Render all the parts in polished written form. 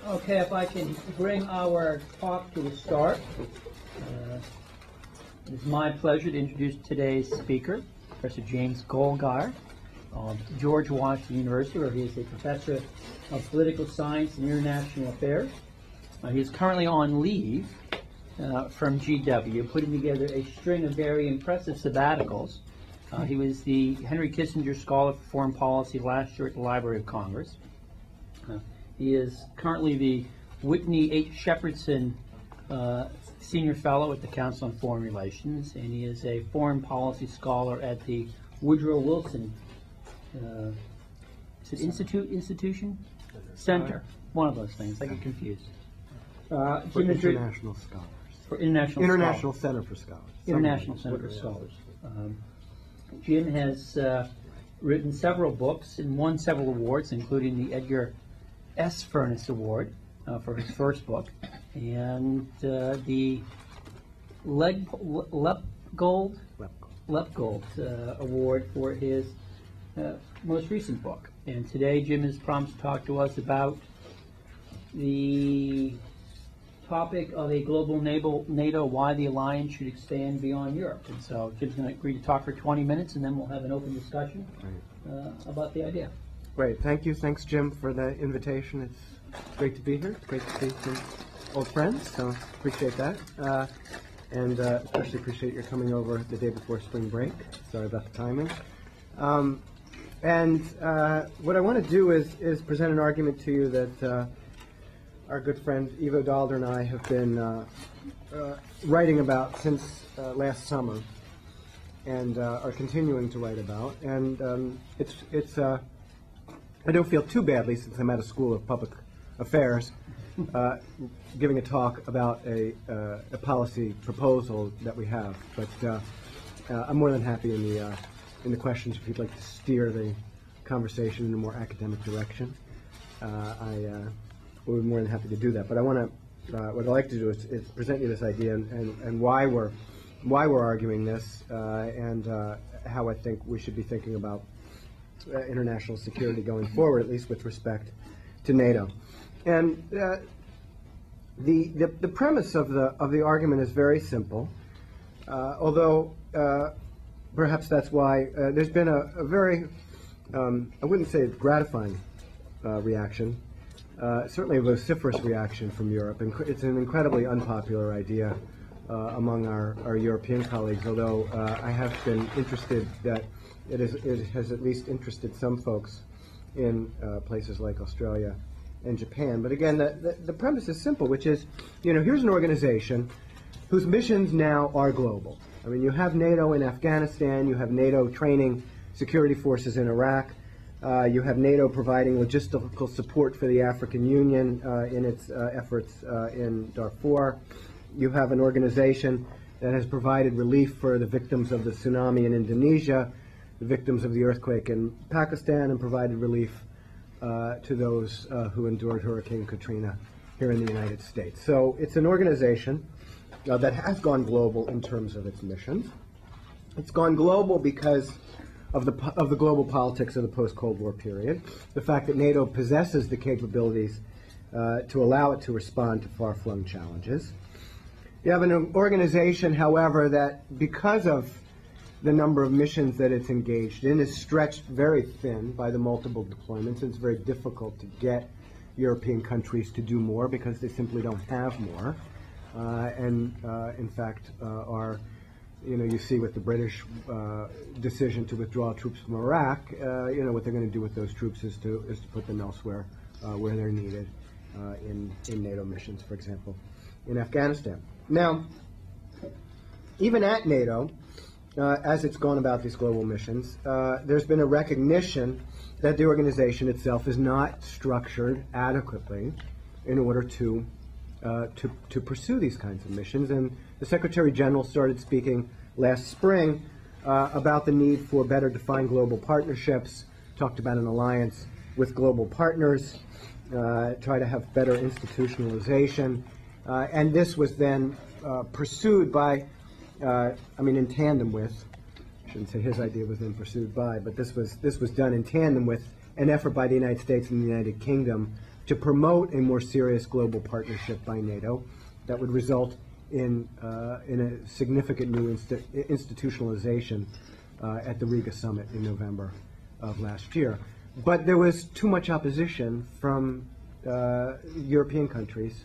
Okay, if I can bring our talk to a start. It is my pleasure to introduce today's speaker, Professor James Goldgeier of George Washington University, where he is a professor of political science and international affairs. He is currently on leave from GW, putting together a string of very impressive sabbaticals. He was the Henry Kissinger Scholar for Foreign Policy last year at the Library of Congress. He is currently the Whitney H. Shepardson Senior Fellow at the Council on Foreign Relations, and he is a foreign policy scholar at the Woodrow Wilson Institution? Center. One of those things. I get confused. For international scholars. For international International Center for Scholars. International Center for Scholars. Jim has written several books and won several awards, including the Edgar S. Furniss Award for his first book, and the Lepgold Award for his most recent book. And today Jim has promised to talk to us about the topic of a global NATO, why the alliance should expand beyond Europe. And so Jim's going to agree to talk for 20 minutes, and then we'll have an open discussion about the idea. Great. Thank you. Thanks, Jim, for the invitation. It's great to be here. It's great to see some old friends, so appreciate that. And especially appreciate your coming over the day before spring break. Sorry about the timing. What I want to do is present an argument to you that our good friend Ivo Dalder and I have been writing about since last summer, and are continuing to write about. And it's I don't feel too badly, since I'm at a School of Public Affairs, giving a talk about a policy proposal that we have. But I'm more than happy in the questions if you'd like to steer the conversation in a more academic direction. We're more than happy to do that. But I want to, what I'd like to do is present you this idea and why we're arguing this, and how I think we should be thinking about international security going forward, at least with respect to NATO. And the premise of the argument is very simple, although perhaps that's why there's been a very, I wouldn't say gratifying reaction, certainly a vociferous reaction from Europe. And it's an incredibly unpopular idea among our European colleagues, although I have been interested that it has at least interested some folks in places like Australia and Japan. But again, the premise is simple, which is, here's an organization whose missions now are global. I mean, you have NATO in Afghanistan, you have NATO training security forces in Iraq, you have NATO providing logistical support for the African Union in its efforts in Darfur. You have an organization that has provided relief for the victims of the tsunami in Indonesia, the victims of the earthquake in Pakistan, and provided relief to those who endured Hurricane Katrina here in the United States. So it's an organization that has gone global in terms of its missions. It's gone global because of the global politics of the post-Cold War period, the fact that NATO possesses the capabilities to allow it to respond to far-flung challenges. You have an organization, however, that because of the number of missions that it's engaged in is stretched very thin by the multiple deployments. It's very difficult to get European countries to do more because they simply don't have more. In fact, you see with the British decision to withdraw troops from Iraq, what they're going to do with those troops is to put them elsewhere where they're needed in NATO missions, for example, in Afghanistan. Now, even at NATO, as it's gone about these global missions, there's been a recognition that the organization itself is not structured adequately in order to pursue these kinds of missions. And the Secretary General started speaking last spring about the need for better defined global partnerships, talked about an alliance with global partners, try to have better institutionalization. And this was then pursued by, in tandem with shouldn't say his idea was then pursued by, but this was done in tandem with an effort by the United States and the United Kingdom to promote a more serious global partnership by NATO that would result in a significant new institutionalization at the Riga summit in November of last year. But there was too much opposition from European countries,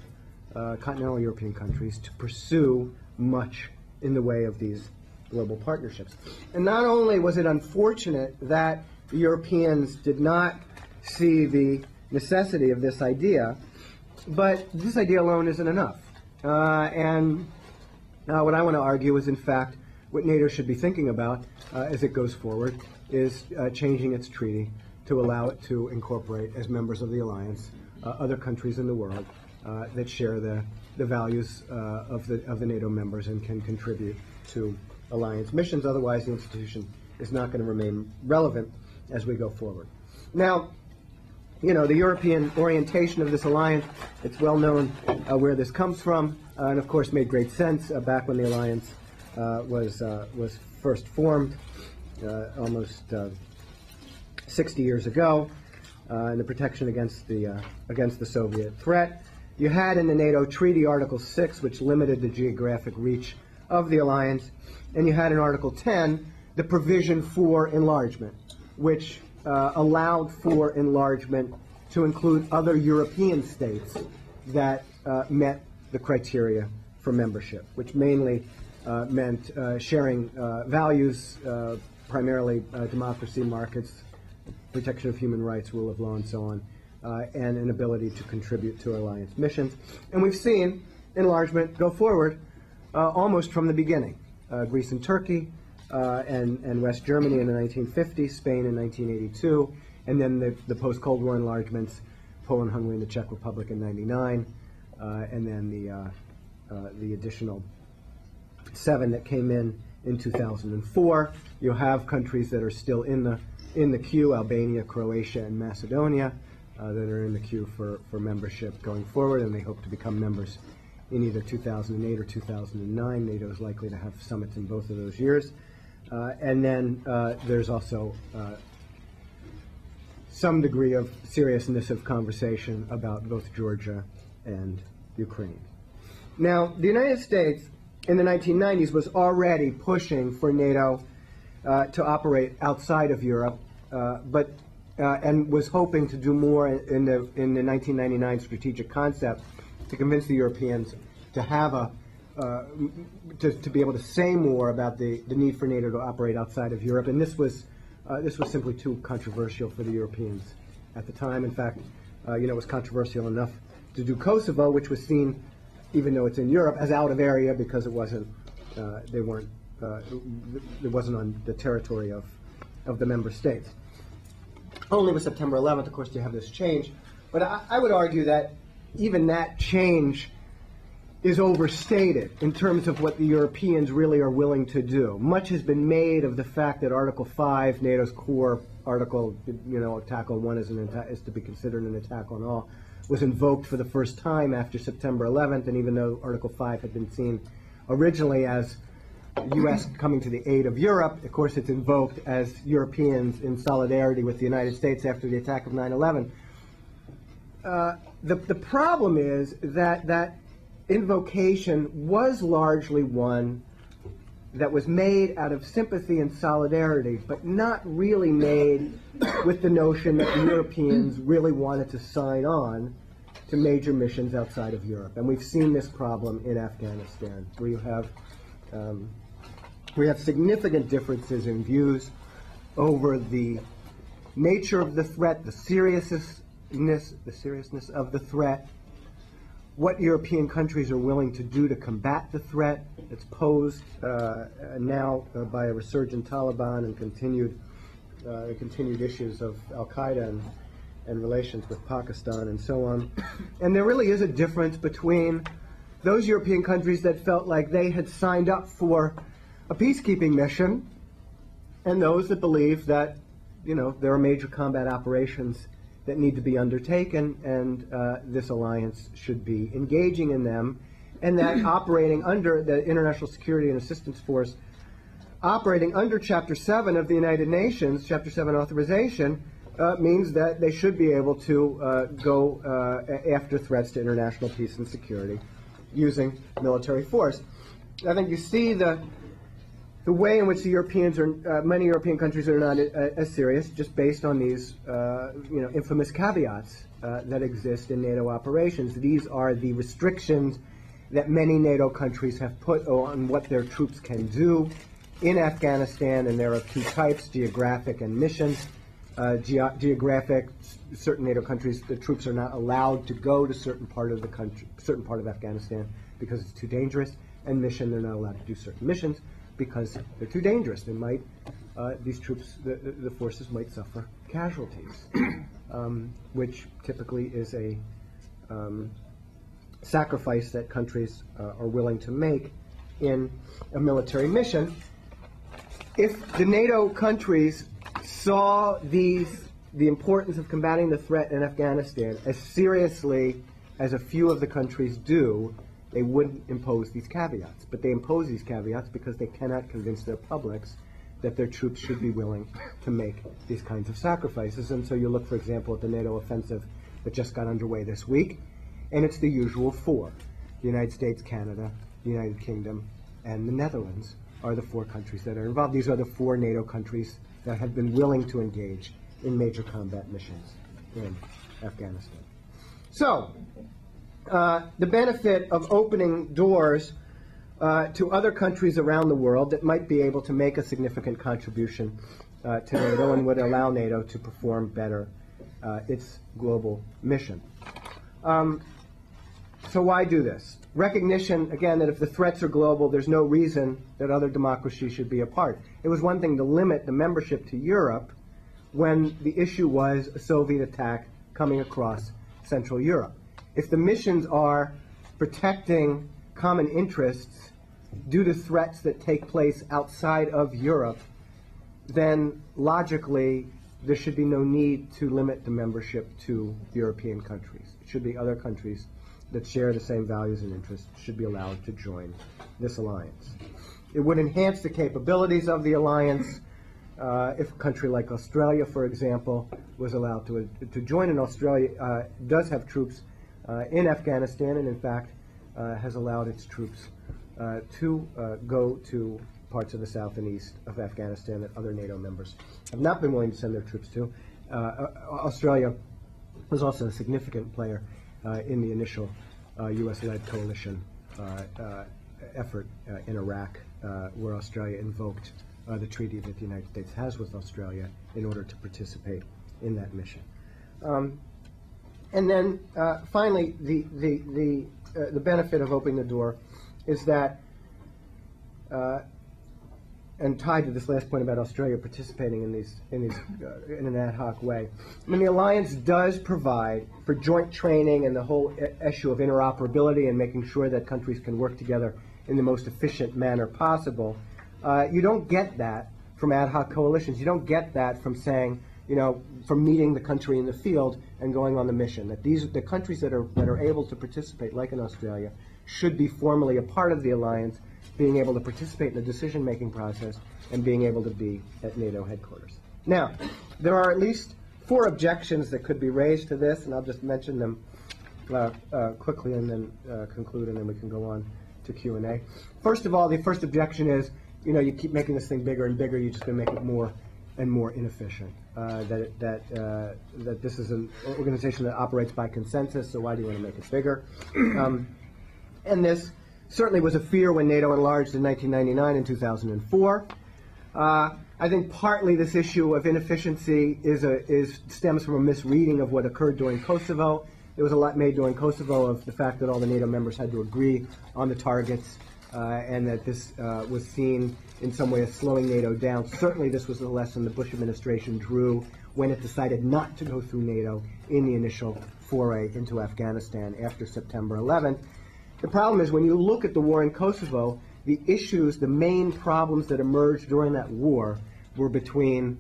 continental European countries, to pursue much in the way of these global partnerships. And not only was it unfortunate that the Europeans did not see the necessity of this idea, but this idea alone isn't enough. And what I want to argue is, in fact, what NATO should be thinking about as it goes forward is changing its treaty to allow it to incorporate as members of the alliance other countries in the world that share the values of the NATO members and can contribute to alliance missions. Otherwise, the institution is not going to remain relevant as we go forward. Now, you know, the European orientation of this alliance, it's well known where this comes from, and of course made great sense back when the alliance was first formed almost 60 years ago, in the protection against the Soviet threat. You had in the NATO Treaty Article 6, which limited the geographic reach of the alliance, and you had in Article 10 the provision for enlargement, which allowed for enlargement to include other European states that met the criteria for membership, which mainly meant sharing values, primarily democracy, markets, protection of human rights, rule of law, and so on, and an ability to contribute to alliance missions. And we've seen enlargement go forward almost from the beginning. Greece and Turkey, and West Germany in the 1950s, Spain in 1982, and then the post-Cold War enlargements, Poland, Hungary, and the Czech Republic in 99, and then the additional 7 that came in 2004. You have countries that are still in the queue: Albania, Croatia, and Macedonia, that are in the queue for membership going forward, and they hope to become members in either 2008 or 2009. NATO is likely to have summits in both of those years. And then there's also some degree of seriousness of conversation about both Georgia and Ukraine. Now, the United States in the 1990s was already pushing for NATO to operate outside of Europe, and was hoping to do more in the 1999 strategic concept to convince the Europeans to have to be able to say more about the need for NATO to operate outside of Europe, and this was simply too controversial for the Europeans at the time. In fact, it was controversial enough to do Kosovo, which was seen, even though it's in Europe, as out of area because it wasn't it wasn't on the territory of the member states. Only with September 11th, of course, you have this change, but I would argue that even that change is overstated in terms of what the Europeans really are willing to do. Much has been made of the fact that Article 5, NATO's core article, attack on one is to be considered an attack on all, was invoked for the first time after September 11th, and even though Article 5 had been seen originally as the U.S. coming to the aid of Europe, of course it's invoked as Europeans in solidarity with the United States after the attack of 9/11. The problem is that invocation was largely one that was made out of sympathy and solidarity, but not really made with the notion that the Europeans really wanted to sign on to major missions outside of Europe. And we've seen this problem in Afghanistan, where you have significant differences in views over the nature of the threat, the seriousness of the threat, what European countries are willing to do to combat the threat that's posed now by a resurgent Taliban and continued issues of Al-Qaeda and relations with Pakistan and so on. And there really is a difference between those European countries that felt like they had signed up for a peacekeeping mission and those that believe that, there are major combat operations that need to be undertaken, and this alliance should be engaging in them, and that operating under the International Security and Assistance Force operating under Chapter 7 of the United Nations, Chapter 7 authorization, means that they should be able to go after threats to international peace and security using military force. I think you see the way in which the Europeans are, many European countries are not as serious, just based on these, infamous caveats that exist in NATO operations. These are the restrictions that many NATO countries have put on what their troops can do in Afghanistan, and there are two types: geographic and mission. Geographic, certain NATO countries, the troops are not allowed to go to certain part of the country, certain part of Afghanistan, because it's too dangerous. And mission, they're not allowed to do certain missions because they're too dangerous. They might, these troops, the forces might suffer casualties, which typically is a sacrifice that countries are willing to make in a military mission. If the NATO countries saw the importance of combating the threat in Afghanistan as seriously as a few of the countries do, they wouldn't impose these caveats. But they impose these caveats because they cannot convince their publics that their troops should be willing to make these kinds of sacrifices. And so you look, for example, at the NATO offensive that just got underway this week, and it's the usual four: the United States, Canada, the United Kingdom, and the Netherlands are the four countries that are involved. These are the four NATO countries that have been willing to engage in major combat missions in Afghanistan. So, the benefit of opening doors to other countries around the world that might be able to make a significant contribution to NATO and would allow NATO to perform better its global mission. So why do this? Recognition, again, that if the threats are global, there's no reason that other democracies should be a part. It was one thing to limit the membership to Europe when the issue was a Soviet attack coming across Central Europe. If the missions are protecting common interests due to threats that take place outside of Europe, then logically there should be no need to limit the membership to European countries. It should be other countries that share the same values and interests should be allowed to join this alliance. It would enhance the capabilities of the alliance if a country like Australia, for example, was allowed to join. And Australia does have troops in Afghanistan, and in fact has allowed its troops to go to parts of the south and east of Afghanistan that other NATO members have not been willing to send their troops to. Australia was also a significant player in the initial U.S.-led coalition effort in Iraq, where Australia invoked the treaty that the United States has with Australia in order to participate in that mission. And then finally, the benefit of opening the door is that, and tied to this last point about Australia participating in in an ad hoc way, I mean, the alliance does provide for joint training and the whole issue of interoperability and making sure that countries can work together in the most efficient manner possible. You don't get that from ad hoc coalitions. You don't get that from saying, from meeting the country in the field and going on the mission. That the countries that are able to participate, like in Australia, should be formally a part of the alliance, being able to participate in the decision-making process and being able to be at NATO headquarters. Now, there are at least 4 objections that could be raised to this, and I'll just mention them quickly and then conclude, and then we can go on to Q&A. First of all, the first objection is, you keep making this thing bigger and bigger, you're just going to make it more and more inefficient. That this is an organization that operates by consensus, so why do you want to make it bigger? And this certainly was a fear when NATO enlarged in 1999 and 2004. I think partly this issue of inefficiency stems from a misreading of what occurred during Kosovo. There was a lot made during Kosovo of the fact that all the NATO members had to agree on the targets, and that this was seen in some way as slowing NATO down. Certainly this was the lesson the Bush administration drew when it decided not to go through NATO in the initial foray into Afghanistan after September 11th. The problem is when you look at the war in Kosovo, the issues, the main problems that emerged during that war were between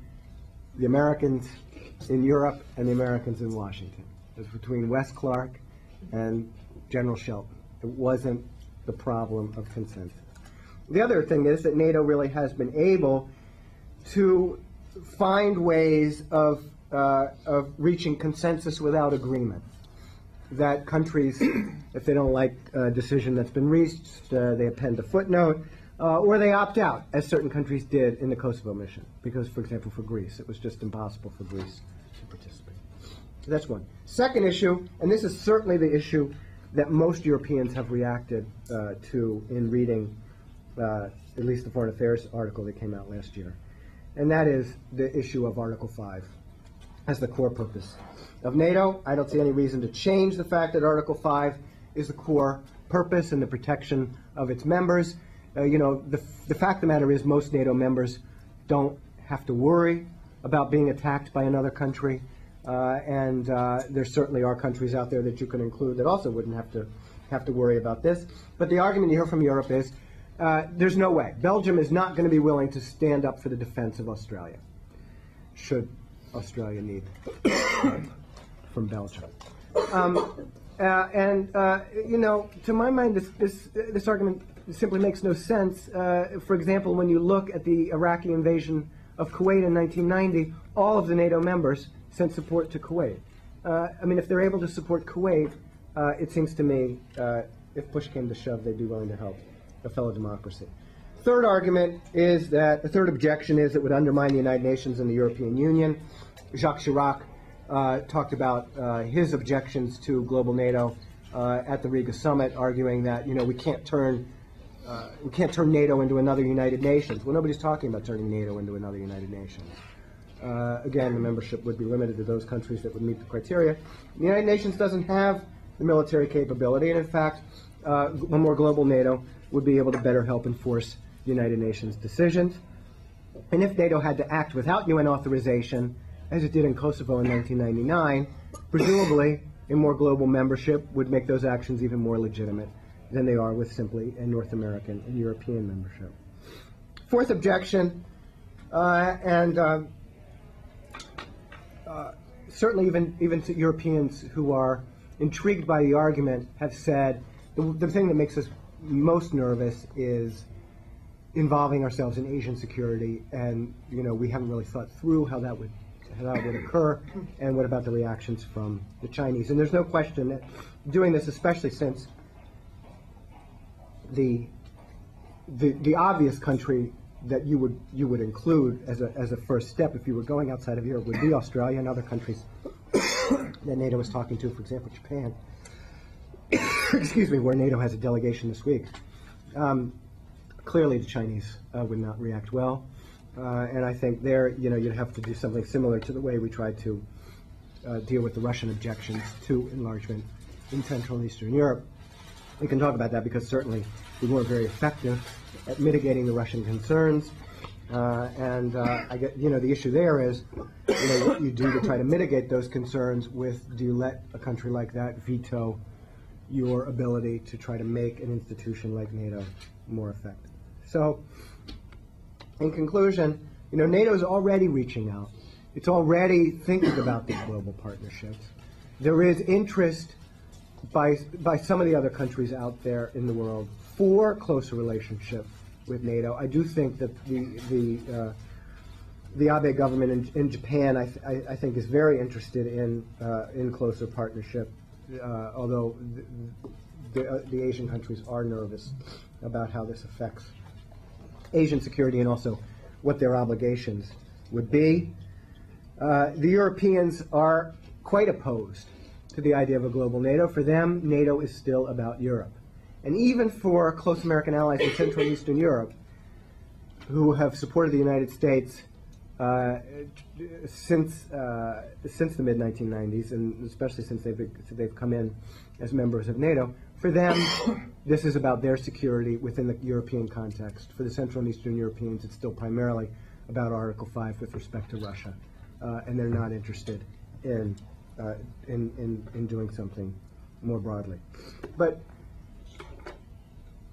the Americans in Europe and the Americans in Washington. It was between Wes Clark and General Shelton. It wasn't the problem of consensus. The other thing is that NATO really has been able to find ways of reaching consensus without agreement. That countries, if they don't like a decision that's been reached, they append a footnote, or they opt out, as certain countries did in the Kosovo mission. Because, for example, for Greece, it was just impossible for Greece to participate. So that's one. Second issue, and this is certainly the issue that most Europeans have reacted to in reading at least the Foreign Affairs article that came out last year, and that is the issue of Article 5 as the core purpose of NATO. I don't see any reason to change the fact that Article 5 is the core purpose and the protection of its members. The fact of the matter is most NATO members don't have to worry about being attacked by another country, and there certainly are countries out there that you can include that also wouldn't have to worry about this. But the argument you hear from Europe is there's no way. Belgium is not going to be willing to stand up for the defense of Australia, should Australia need help from Belgium. To my mind, this argument simply makes no sense. For example, when you look at the Iraqi invasion of Kuwait in 1990, all of the NATO members sent support to Kuwait. If they're able to support Kuwait, it seems to me, if push came to shove, they'd be willing to help a fellow democracy. Third argument is that, the third objection is it would undermine the United Nations and the European Union. Jacques Chirac talked about his objections to global NATO at the Riga summit, arguing that we can't turn NATO into another United Nations. Well, nobody's talking about turning NATO into another United Nations. Again, the membership would be limited to those countries that would meet the criteria. The United Nations doesn't have the military capability, and in fact, a more global NATO would be able to better help enforce the United Nations decisions. And if NATO had to act without UN authorization, as it did in Kosovo in 1999, presumably a more global membership would make those actions even more legitimate than they are with simply a North American and European membership. Fourth objection, certainly even to Europeans who are intrigued by the argument have said the thing that makes us most nervous is involving ourselves in Asian security, and we haven't really thought through how that would occur, and what about the reactions from the Chinese? And there's no question that doing this, especially since the obvious country that you would include as a first step if you were going outside of Europe would be Australia and other countries that NATO was talking to, for example, Japan. Excuse me, where NATO has a delegation this week. Clearly, the Chinese would not react well, and I think there, you'd have to do something similar to the way we tried to deal with the Russian objections to enlargement in Central and Eastern Europe. We can talk about that because certainly we weren't very effective at mitigating the Russian concerns, the issue there is, what you do to try to mitigate those concerns do you let a country like that veto your ability to try to make an institution like NATO more effective? So, in conclusion, NATO is already reaching out. It's already thinking about these global partnerships. There is interest by some of the other countries out there in the world for closer relationship with NATO. I do think that the Abe government in Japan, I think, is very interested in closer partnership, although the Asian countries are nervous about how this affects Asian security and also what their obligations would be. The Europeans are quite opposed to the idea of a global NATO. For them, NATO is still about Europe. And even for close American allies in Central and Eastern Europe, who have supported the United States since the mid-1990s, and especially since they've come in as members of NATO, for them, this is about their security within the European context. For the Central and Eastern Europeans, it's still primarily about Article 5 with respect to Russia, and they're not interested in doing something more broadly. But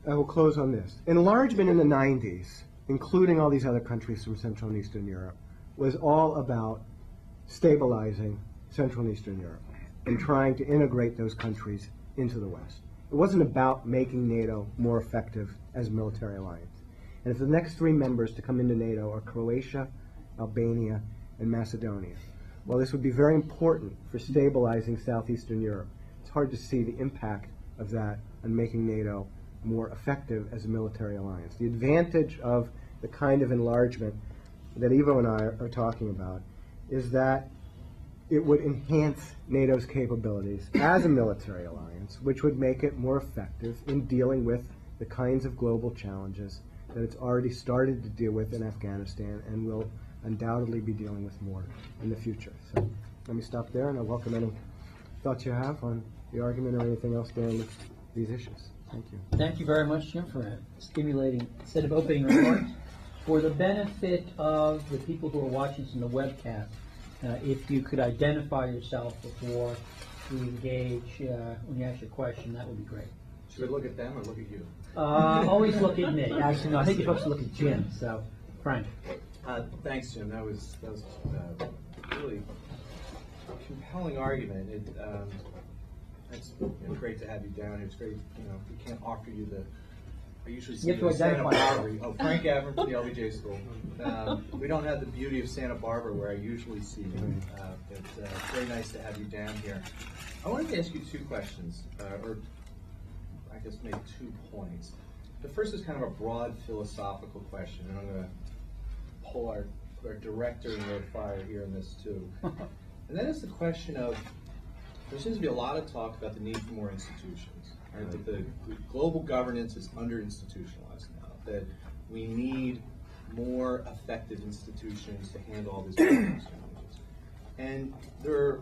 I will close on this. Enlargement in the 90s, including all these other countries from Central and Eastern Europe, was all about stabilizing Central and Eastern Europe and trying to integrate those countries into the West. It wasn't about making NATO more effective as a military alliance. And if the next three members to come into NATO are Croatia, Albania, and Macedonia, while this would be very important for stabilizing southeastern Europe, it's hard to see the impact of that on making NATO more effective as a military alliance. The advantage of the kind of enlargement that Ivo and I are talking about is that it would enhance NATO's capabilities as a military alliance, which would make it more effective in dealing with the kinds of global challenges that it's already started to deal with in Afghanistan and will undoubtedly be dealing with more in the future. So let me stop there, and I welcome any thoughts you have on the argument or anything else dealing with these issues. Thank you. Thank you very much, Jim, for a stimulating set of opening remarks. For the benefit of the people who are watching this in the webcast, if you could identify yourself before we engage when you ask your question, that would be great. Should I look at them or look at you? Always look at me. Actually, no, I think you're supposed to look at Jim. So, Frank. Thanks, Jim. That was really compelling argument. It's great to have you down here. It's great. We can't offer you the. I usually see you in Santa Barbara. Oh, Frank Avram from the LBJ School. We don't have the beauty of Santa Barbara where I usually see you. But it's very nice to have you down here. I wanted to ask you two questions, or I guess maybe 2 points. The first is kind of a broad philosophical question, and I'm going to pull our director in the fire here in this too. And that is the question of, there seems to be a lot of talk about the need for more institutions. Right? That the global governance is under-institutionalized now, that we need more effective institutions to handle all these challenges. And there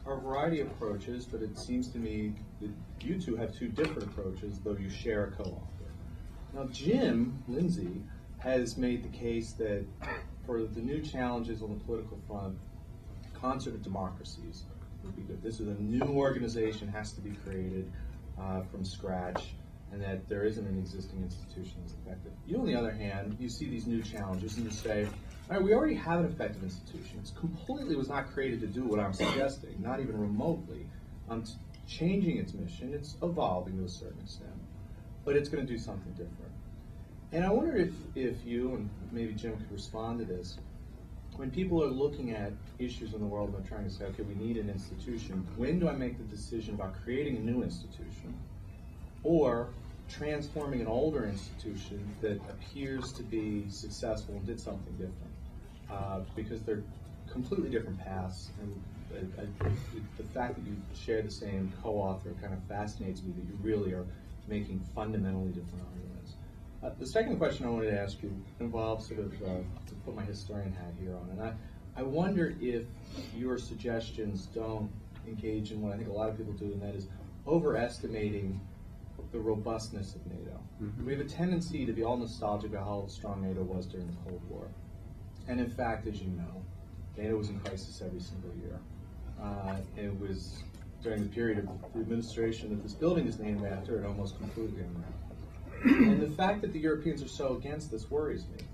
are a variety of approaches, but it seems to me that you two have two different approaches, though you share a co-author. Now, Jim Lindsay has made the case that for the new challenges on the political front, concert of democracies would be good. This is a new organization, has to be created from scratch, and that there isn't an existing institution that's effective. You, on the other hand, you see these new challenges and you say, all right, we already have an effective institution. It completely was not created to do what I'm suggesting, not even remotely. Changing its mission, it's evolving to a certain extent, but it's going to do something different. And I wonder if you, and maybe Jim could respond to this, when people are looking at issues in the world and they're trying to say, okay, we need an institution, when do I make the decision about creating a new institution or transforming an older institution that appears to be successful and did something different? Because they're completely different paths, and the fact that you share the same co-author kind of fascinates me, that you really are making fundamentally different arguments. The second question I wanted to ask you involves sort of, to put my historian hat here on, and I wonder if your suggestions don't engage in what I think a lot of people do, and that is overestimating the robustness of NATO. Mm-hmm. We have a tendency to be all nostalgic about how strong NATO was during the Cold War. And in fact, as you know, NATO was in crisis every single year. It was during the period of the administration that this building is named after, it almost completely unraveled. And the fact that the Europeans are so against this worries me,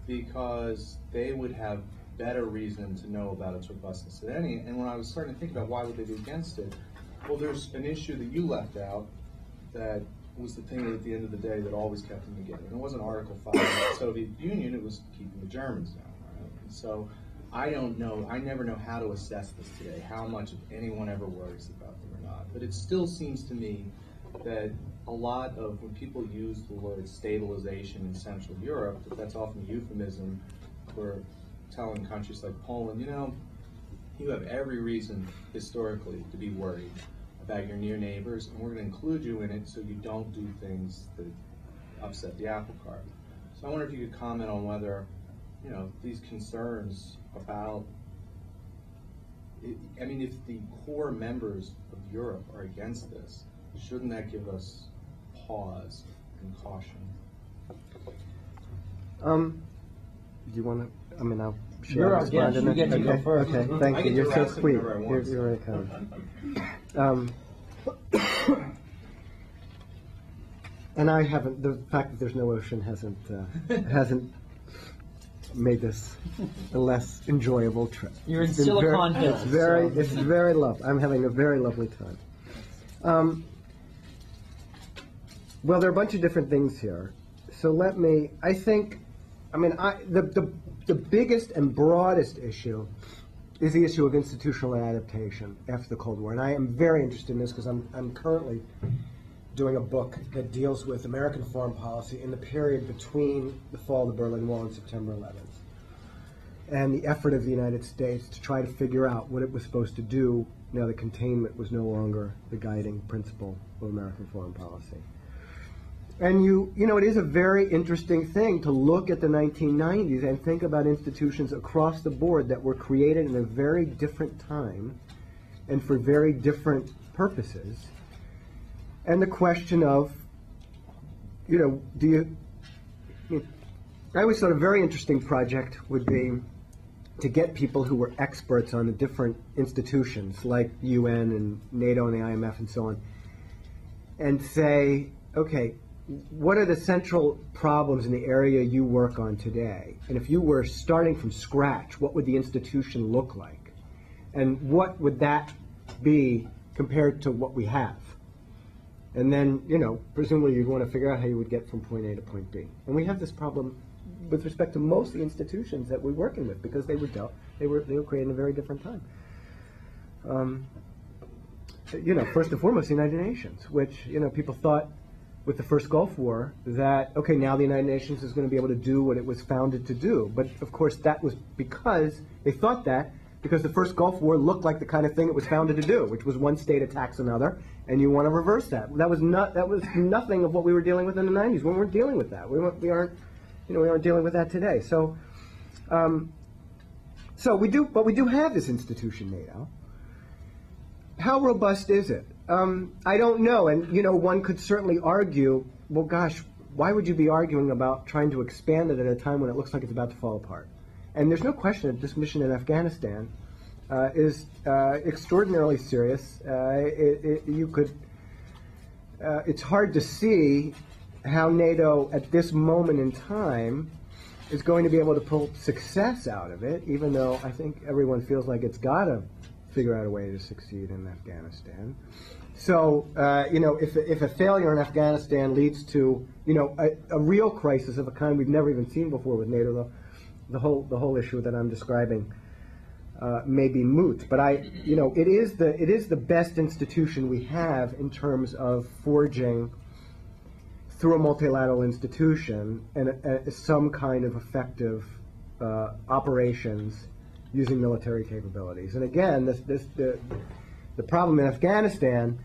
because they would have better reason to know about its robustness than any. And when I was starting to think about why would they be against it, well, there's an issue that you left out that was the thing that at the end of the day that always kept them together. And it wasn't Article 5 of the Soviet Union, it was keeping the Germans down. Right? And so I don't know, I never know how to assess this today, how much anyone ever worries about them or not. But it still seems to me that a lot of, when people use the word stabilization in Central Europe, that's often a euphemism for telling countries like Poland, you have every reason historically to be worried about your near neighbors, and we're going to include you in it so you don't do things that upset the apple cart. So I wonder if you could comment on whether, these concerns about, if the core members of Europe are against this, shouldn't that give us pause and caution? Do you want to? I'll share. You're our guest. You get to go first. Okay, thank you. You're so sweet. You're very kind. And I haven't. The fact that there's no ocean hasn't made this a less enjoyable trip. You're in Silicon Hill. It's very lovely. I'm having a very lovely time. Well, there are a bunch of different things here. So let me, the biggest and broadest issue is the issue of institutional adaptation after the Cold War. And I am very interested in this because I'm currently doing a book that deals with American foreign policy in the period between the fall of the Berlin Wall and September 11th, and the effort of the United States to try to figure out what it was supposed to do now that containment was no longer the guiding principle of American foreign policy. And it is a very interesting thing to look at the 1990s and think about institutions across the board that were created in a very different time and for very different purposes. And the question of, I always thought a very interesting project would be to get people who were experts on the different institutions like UN and NATO and the IMF and so on, and say, okay, what are the central problems in the area you work on today? And if you were starting from scratch, what would the institution look like? And what would that be compared to what we have? And then, presumably you'd want to figure out how you would get from point A to point B. And we have this problem with respect to most of the institutions that we're working with because they were created in a very different time. First and foremost, the United Nations, which, people thought with the first Gulf War that, okay, now the United Nations is going to be able to do what it was founded to do. But, of course, that was because they thought that because the first Gulf War looked like the kind of thing it was founded to do, which was one state attacks another, and you want to reverse that. That was nothing of what we were dealing with in the 90s. We weren't dealing with that. We aren't dealing with that today. So we do have this institution, NATO. How robust is it? I don't know, and one could certainly argue, well, gosh, why would you be arguing about trying to expand it at a time when it looks like it's about to fall apart? And there's no question that this mission in Afghanistan is extraordinarily serious. It's hard to see how NATO at this moment in time is going to be able to pull success out of it, even though I think everyone feels like it's got to figure out a way to succeed in Afghanistan. So, if a failure in Afghanistan leads to, a real crisis of a kind we've never even seen before with NATO, the whole issue that I'm describing may be moot. But it is the best institution we have in terms of forging through a multilateral institution and some kind of effective operations using military capabilities. And again, the problem in Afghanistan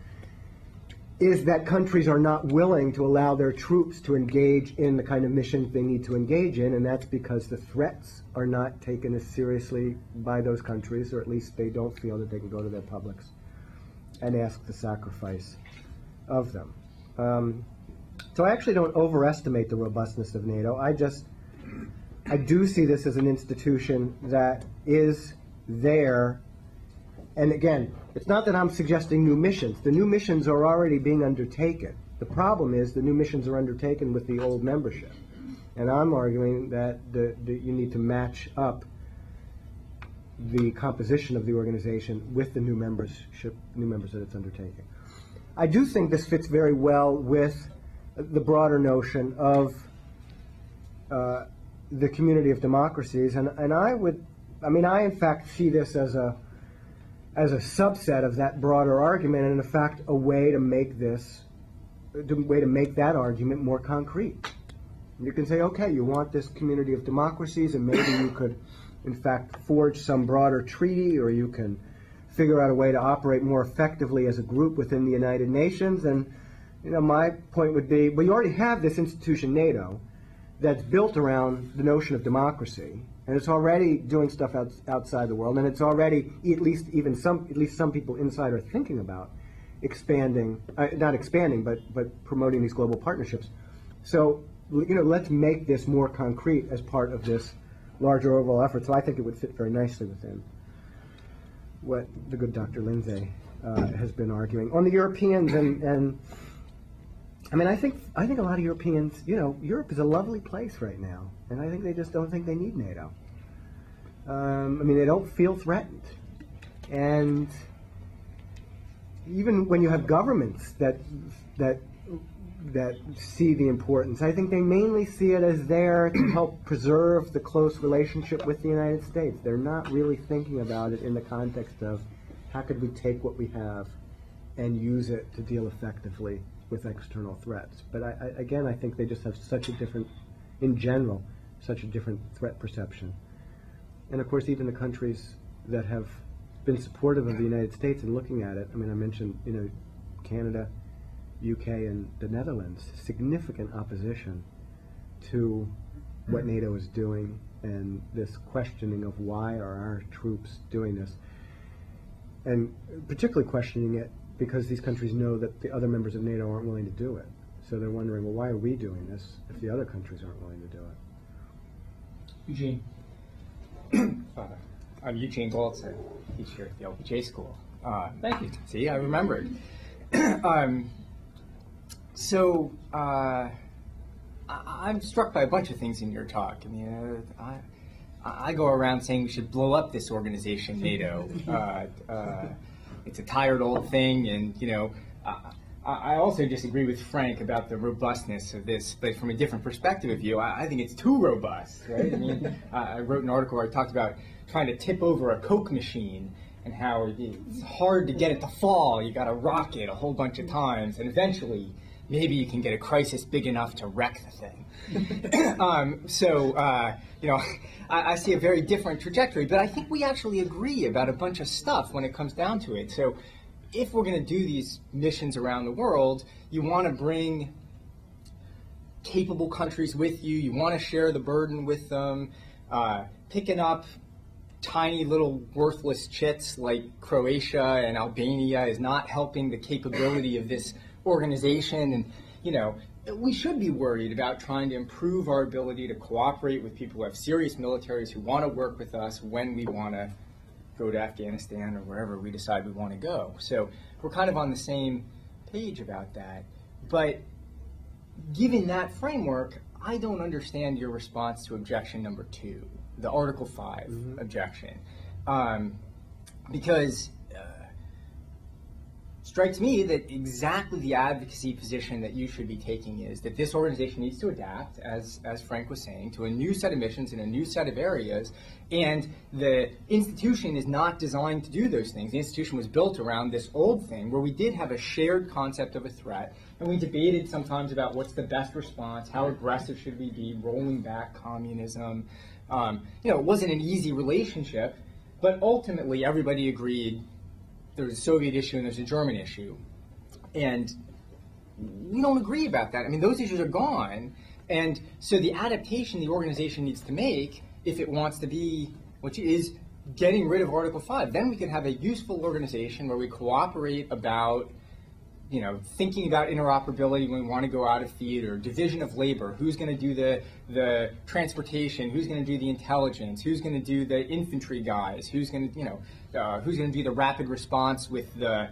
is that countries are not willing to allow their troops to engage in the kind of missions they need to engage in, and that's because the threats are not taken as seriously by those countries, or at least they don't feel that they can go to their publics and ask the sacrifice of them. So I actually don't overestimate the robustness of NATO. I do see this as an institution that is there. And again, it's not that I'm suggesting new missions. The new missions are already being undertaken. The problem is the new missions are undertaken with the old membership. And I'm arguing that you need to match up the composition of the organization with the new members that it's undertaking. I do think this fits very well with the broader notion of the community of democracies. And I in fact see this as a subset of that broader argument, and in fact a way to make that argument more concrete. You can say, okay, you want this community of democracies, and maybe you could in fact forge some broader treaty, or you can figure out a way to operate more effectively as a group within the United Nations. And my point would be, well, you already have this institution, NATO, that's built around the notion of democracy, and it's already doing stuff outside the world, and it's already at least some people inside are thinking about expanding, not expanding, but promoting these global partnerships. So let's make this more concrete as part of this larger overall effort. So I think it would fit very nicely within what the good Dr. Lindsay has been arguing on the Europeans and. I think a lot of Europeans, Europe is a lovely place right now, and I think they just don't think they need NATO. They don't feel threatened. And even when you have governments that that see the importance. I think they mainly see it as there to help preserve the close relationship with the United States. They're not really thinking about it in the context of how could we take what we have and use it to deal effectively with external threats. But again, I think they just have such a different, in general, such a different threat perception. And of course, even the countries that have been supportive of the United States and looking at it, I mean, I mentioned, you know, Canada, UK, and the Netherlands, significant opposition to what NATO is doing and this questioning of why are our troops doing this, and particularly questioning it because these countries know that the other members of NATO aren't willing to do it. So they're wondering, well, why are we doing this if the other countries aren't willing to do it? Eugene. I'm Eugene Goldgeier, teacher at the LBJ School. Thank you. See, I remembered. I'm struck by a bunch of things in your talk. I mean, I go around saying we should blow up this organization, NATO. It's a tired old thing, and you know, I also disagree with Frank about the robustness of this, but from a different perspective of view, I think it's too robust, right? I mean, I wrote an article where I talked about trying to tip over a Coke machine and how it's hard to get it to fall. You got to rock it a whole bunch of times, and eventually, maybe you can get a crisis big enough to wreck the thing. You know, I see a very different trajectory, but I think we actually agree about a bunch of stuff when it comes down to it. So if we're going to do these missions around the world, you want to bring capable countries with you. You want to share the burden with them. Picking up tiny little worthless chits like Croatia and Albania is not helping the capability of this organization. And, you know, we should be worried about trying to improve our ability to cooperate with people who have serious militaries who want to work with us when we want to go to Afghanistan or wherever we decide we want to go. So we're kind of on the same page about that. But given that framework, I don't understand your response to objection number 2, the Article 5 objection. Because strikes me that exactly the advocacy position that you should be taking is that this organization needs to adapt, as Frank was saying, to a new set of missions in a new set of areas, and the institution is not designed to do those things. The institution was built around this old thing where we did have a shared concept of a threat, and we debated sometimes about what's the best response, how aggressive should we be, rolling back communism. You know, it wasn't an easy relationship, but ultimately everybody agreed there's a Soviet issue and there's a German issue. And we don't agree about that. I mean, those issues are gone. And so the adaptation the organization needs to make, if it wants to be, which is getting rid of Article 5, then we can have a useful organization where we cooperate about, you know, thinking about interoperability when we want to go out of theater, division of labor, who's going to do the transportation, who's going to do the intelligence, who's going to do the infantry guys, who's going to, you know, who's going to do the rapid response with the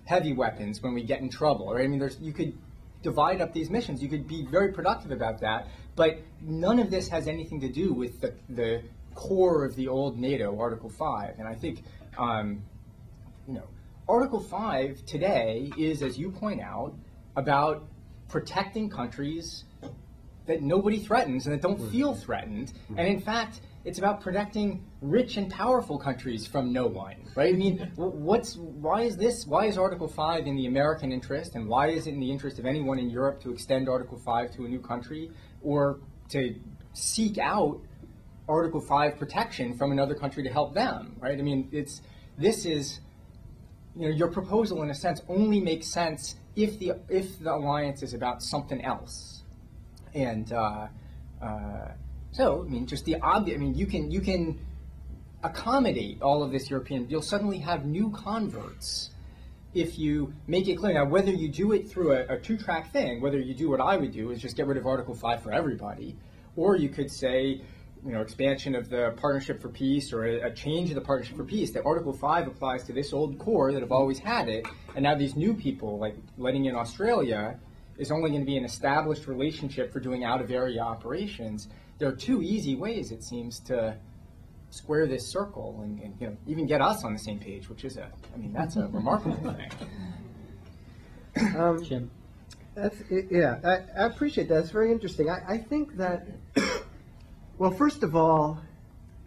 heavy weapons when we get in trouble. Right? I mean, you could divide up these missions. You could be very productive about that, but none of this has anything to do with the core of the old NATO, Article 5. And I think, you know, Article 5 today is, as you point out, about protecting countries that nobody threatens and that don't feel threatened. And in fact, it's about protecting rich and powerful countries from no one, right? I mean, why is Article 5 in the American interest, and why is it in the interest of anyone in Europe to extend Article 5 to a new country or to seek out Article 5 protection from another country to help them, right? I mean, this is, you know, your proposal in a sense only makes sense if the alliance is about something else. And so, I mean, just the obvious, I mean, you can accommodate all of this European, you'll suddenly have new converts if you make it clear. Now, whether you do it through a two-track thing, whether you do what I would do is just get rid of Article 5 for everybody, or you could say, you know, expansion of the Partnership for Peace or a change of the Partnership for Peace, that Article 5 applies to this old core that have always had it, and now these new people, like letting in Australia, is only going to be an established relationship for doing out-of-area operations. There are two easy ways, it seems, to square this circle and you know, even get us on the same page, which is I mean, that's a remarkable thing. Jim. I appreciate that. It's very interesting. I think that, well, first of all,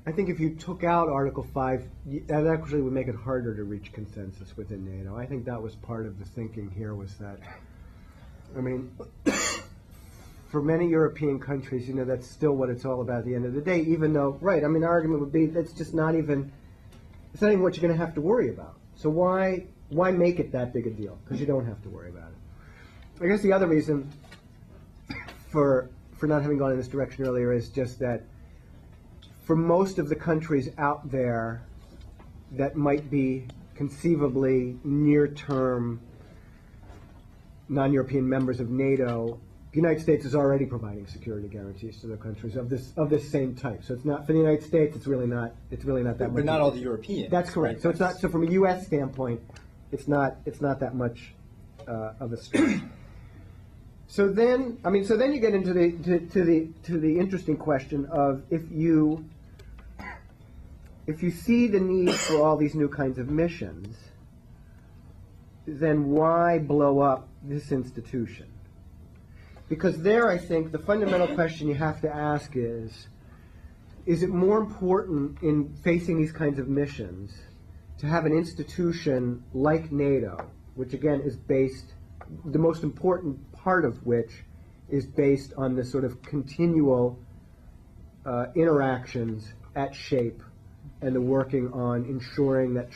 I think if you took out Article 5, that actually would make it harder to reach consensus within NATO. I think that was part of the thinking here, was that, I mean, for many European countries, that's still what it's all about at the end of the day, even though, right, I mean, the argument would be that's just not even, it's not even what you're going to have to worry about. So why make it that big a deal? Because you don't have to worry about it. I guess the other reason for not having gone in this direction earlier is just that for most of the countries out there that might be conceivably near-term non-European members of NATO, the United States is already providing security guarantees to the countries of this same type. So it's not, for the United States, it's really not that much. But not all the Europeans. That's correct. Right? So it's not. So from a U.S. standpoint, it's not that much of a stretch. So then you get into the interesting question of if you see the need for all these new kinds of missions, then why blow up this institution? Because there, I think, the fundamental question you have to ask is it more important in facing these kinds of missions to have an institution like NATO, which again is based, the most important part of which is based on this sort of continual interactions at SHAPE and the working on ensuring that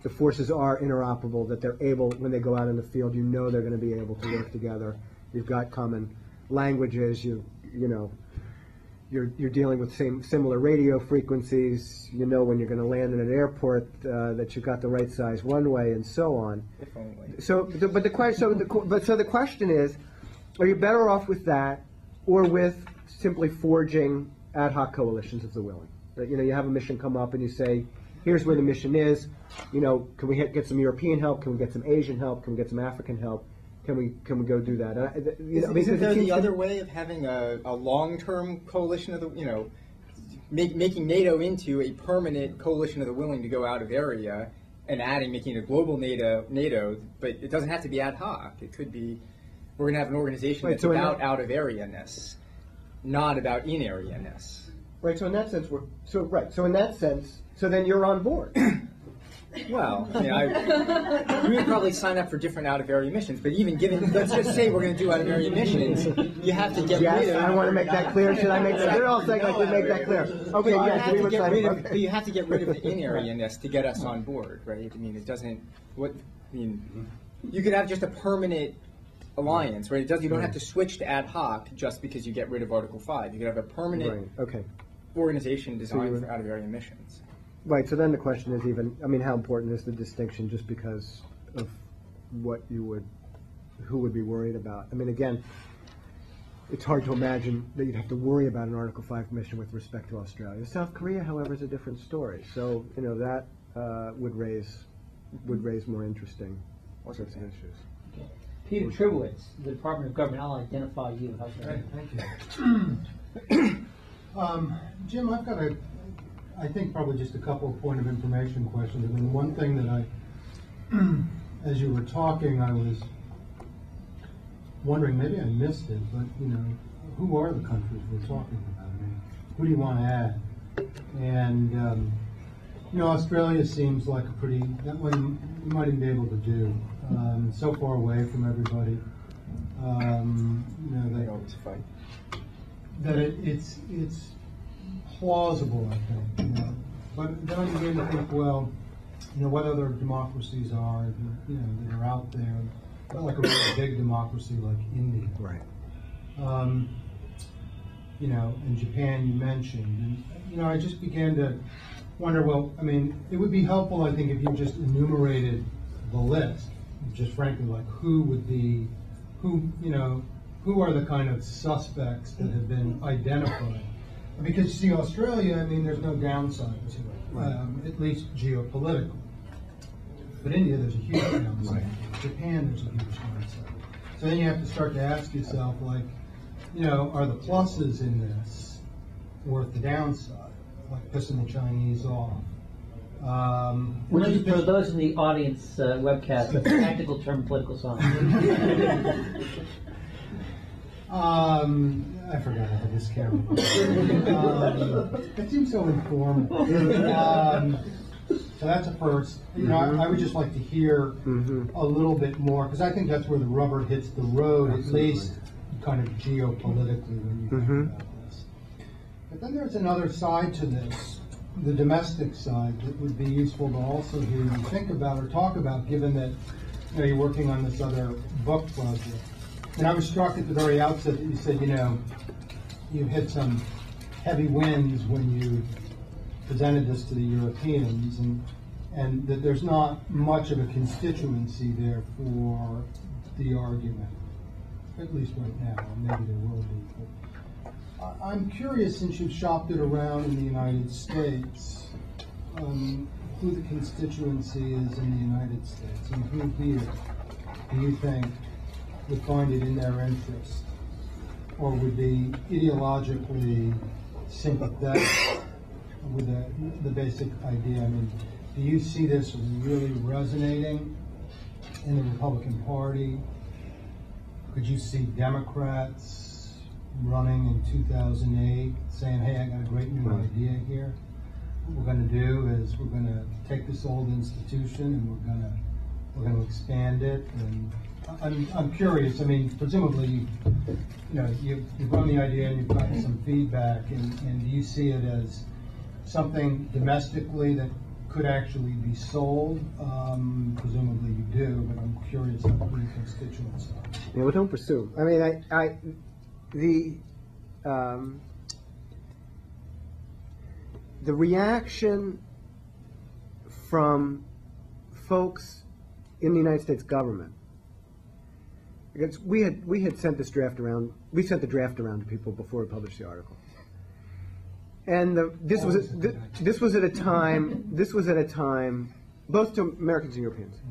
the forces are interoperable, that they're able, when they go out in the field, they're going to be able to work together. You've got common languages, you're dealing with similar radio frequencies, when you're going to land in an airport that you've got the right size runway and so on. If only. So the question is, are you better off with that or with simply forging ad hoc coalitions of the willing? That, you have a mission come up and you say, here's where the mission is. Can we get some European help? Can we get some Asian help? Can we get some African help? Can we go do that? Isn't there the other way of having a long-term coalition of the, making NATO into a permanent coalition of the willing to go out of area and making it a global NATO, but it doesn't have to be ad hoc. It could be, we're going to have an organization that's about out-of-area-ness, not about in-area-ness. Right, so in that sense, so then you're on board. Well, we would probably sign up for different out-of-area missions, but even let's just say we're going to do out-of-area missions, you have to get rid of... I want to make that clear. Should I make that clear? I'll say I should make that clear. Okay, but you have to get rid of the in-area-ness to get us on board, right? I mean, it doesn't... you could have just a permanent alliance, right? You don't have to switch to ad hoc just because you get rid of Article 5. You could have a permanent organization designed for out-of-area missions. Right, so then the question is how important is the distinction just because of who would be worried about? I mean, again, it's hard to imagine that you'd have to worry about an Article 5 mission with respect to Australia. South Korea, however, is a different story. So, that would raise more interesting sorts of issues. Okay. Peter Tribowitz, the Department of Government, I'll identify you. Thank you. Jim, I've got I think probably just a couple of point of information questions. I mean, one thing that as you were talking, I was wondering, maybe I missed it, but, who are the countries we're talking about? I mean, who do you want to add? And, Australia seems like that one you might even be able to do. So far away from everybody. They always fight. That it's plausible, I think. But then I begin to think, well, what other democracies are that are out there? Not like a really big democracy like India, right? And Japan you mentioned, and I just began to wonder. Well, I mean, it would be helpful, I think, if you just enumerated the list, just frankly, like who are the kind of suspects that have been identified. Because, see, Australia, I mean, there's no downside to it, at least geopolitical. But India, there's a huge downside. Japan, there's a huge downside. So then you have to start to ask yourself, like, are the pluses in this worth the downside? Like pissing the Chinese off. Which is, for those in the audience webcast, a technical term, political science. I forgot I had this camera. It seems so informal. So that's a first. You know, I would just like to hear a little bit more, because I think that's where the rubber hits the road, at least kind of geopolitically when you think about this. But then there's another side to this, the domestic side, that would be useful to also hear you think about or talk about, given that you're working on this other book project. And I was struck at the very outset that you said, you hit some heavy winds when you presented this to the Europeans, and that there's not much of a constituency there for the argument, at least right now. Maybe there will be. But I'm curious, since you've shopped it around in the United States, who the constituency is in the United States, and who here do you think would find it in their interest, or would be ideologically sympathetic with the basic idea? I mean, do you see this really resonating in the Republican Party? Could you see Democrats running in 2008 saying, hey, I got a great new idea here? What we're going to do is we're going to take this old institution and we're going to expand it. And I'm curious. I mean, presumably, you've run the idea and you've gotten some feedback, and do you see it as something domestically that could actually be sold? Presumably you do, but I'm curious about who your constituents are. Yeah, well, don't pursue. I mean, the reaction from folks in the United States government, because we had sent this draft around. We sent the draft around to people before we published the article. And this was at a time, both to Americans and Europeans.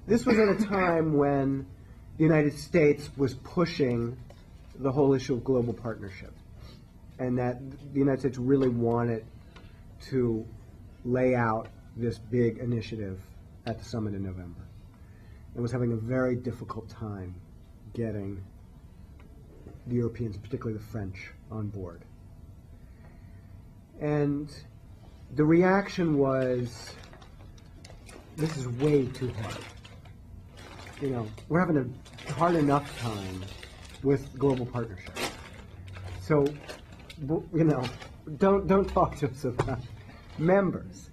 This was at a time when the United States was pushing the whole issue of global partnership, and that the United States really wanted to lay out this big initiative at the summit in November. It was having a very difficult time getting the Europeans, particularly the French, on board. And the reaction was, this is way too hard. We're having a hard enough time with global partnership. So, don't talk to us about members.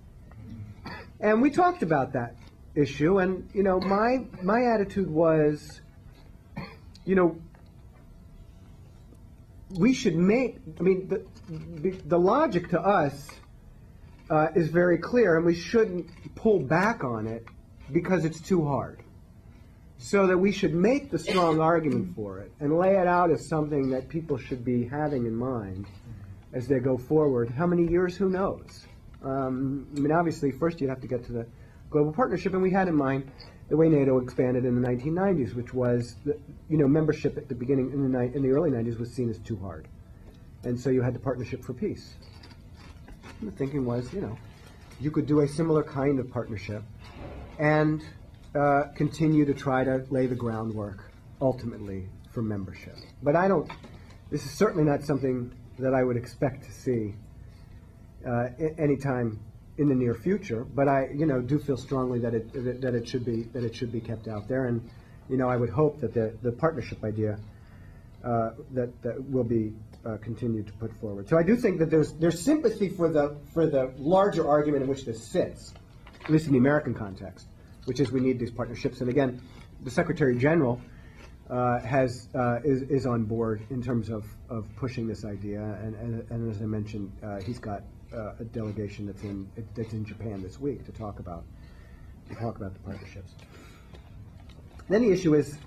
And we talked about that issue, and my attitude was, we should make. I mean, the logic to us is very clear, and we shouldn't pull back on it because it's too hard. So that we should make the strong argument for it and lay it out as something that people should be having in mind as they go forward. How many years? Who knows? I mean, obviously, first you'd have to get to the global partnership, and we had in mind the way NATO expanded in the 1990s, which was, membership at the beginning in the early 90s was seen as too hard, and so you had the Partnership for Peace. And the thinking was, you could do a similar kind of partnership, and continue to try to lay the groundwork ultimately for membership. But this is certainly not something that I would expect to see anytime in the near future. But I, do feel strongly that it should be kept out there, and I would hope that the partnership idea that will be continued to put forward. So I do think that there's sympathy for the larger argument in which this sits, at least in the American context, which is we need these partnerships. And again, the Secretary General is on board in terms of pushing this idea. And as I mentioned, he's got a delegation that's in Japan this week to talk about the partnerships. Then the issue is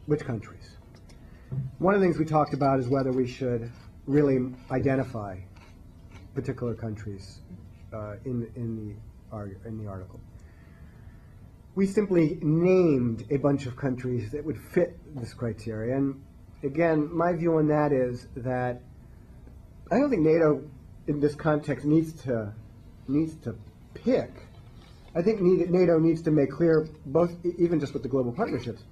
which countries. One of the things we talked about is whether we should really identify particular countries in the article. We simply named a bunch of countries that would fit this criteria. And again, my view on that is that I don't think NATO in this context needs to pick. I think NATO needs to make clear, both even just with the global partnerships,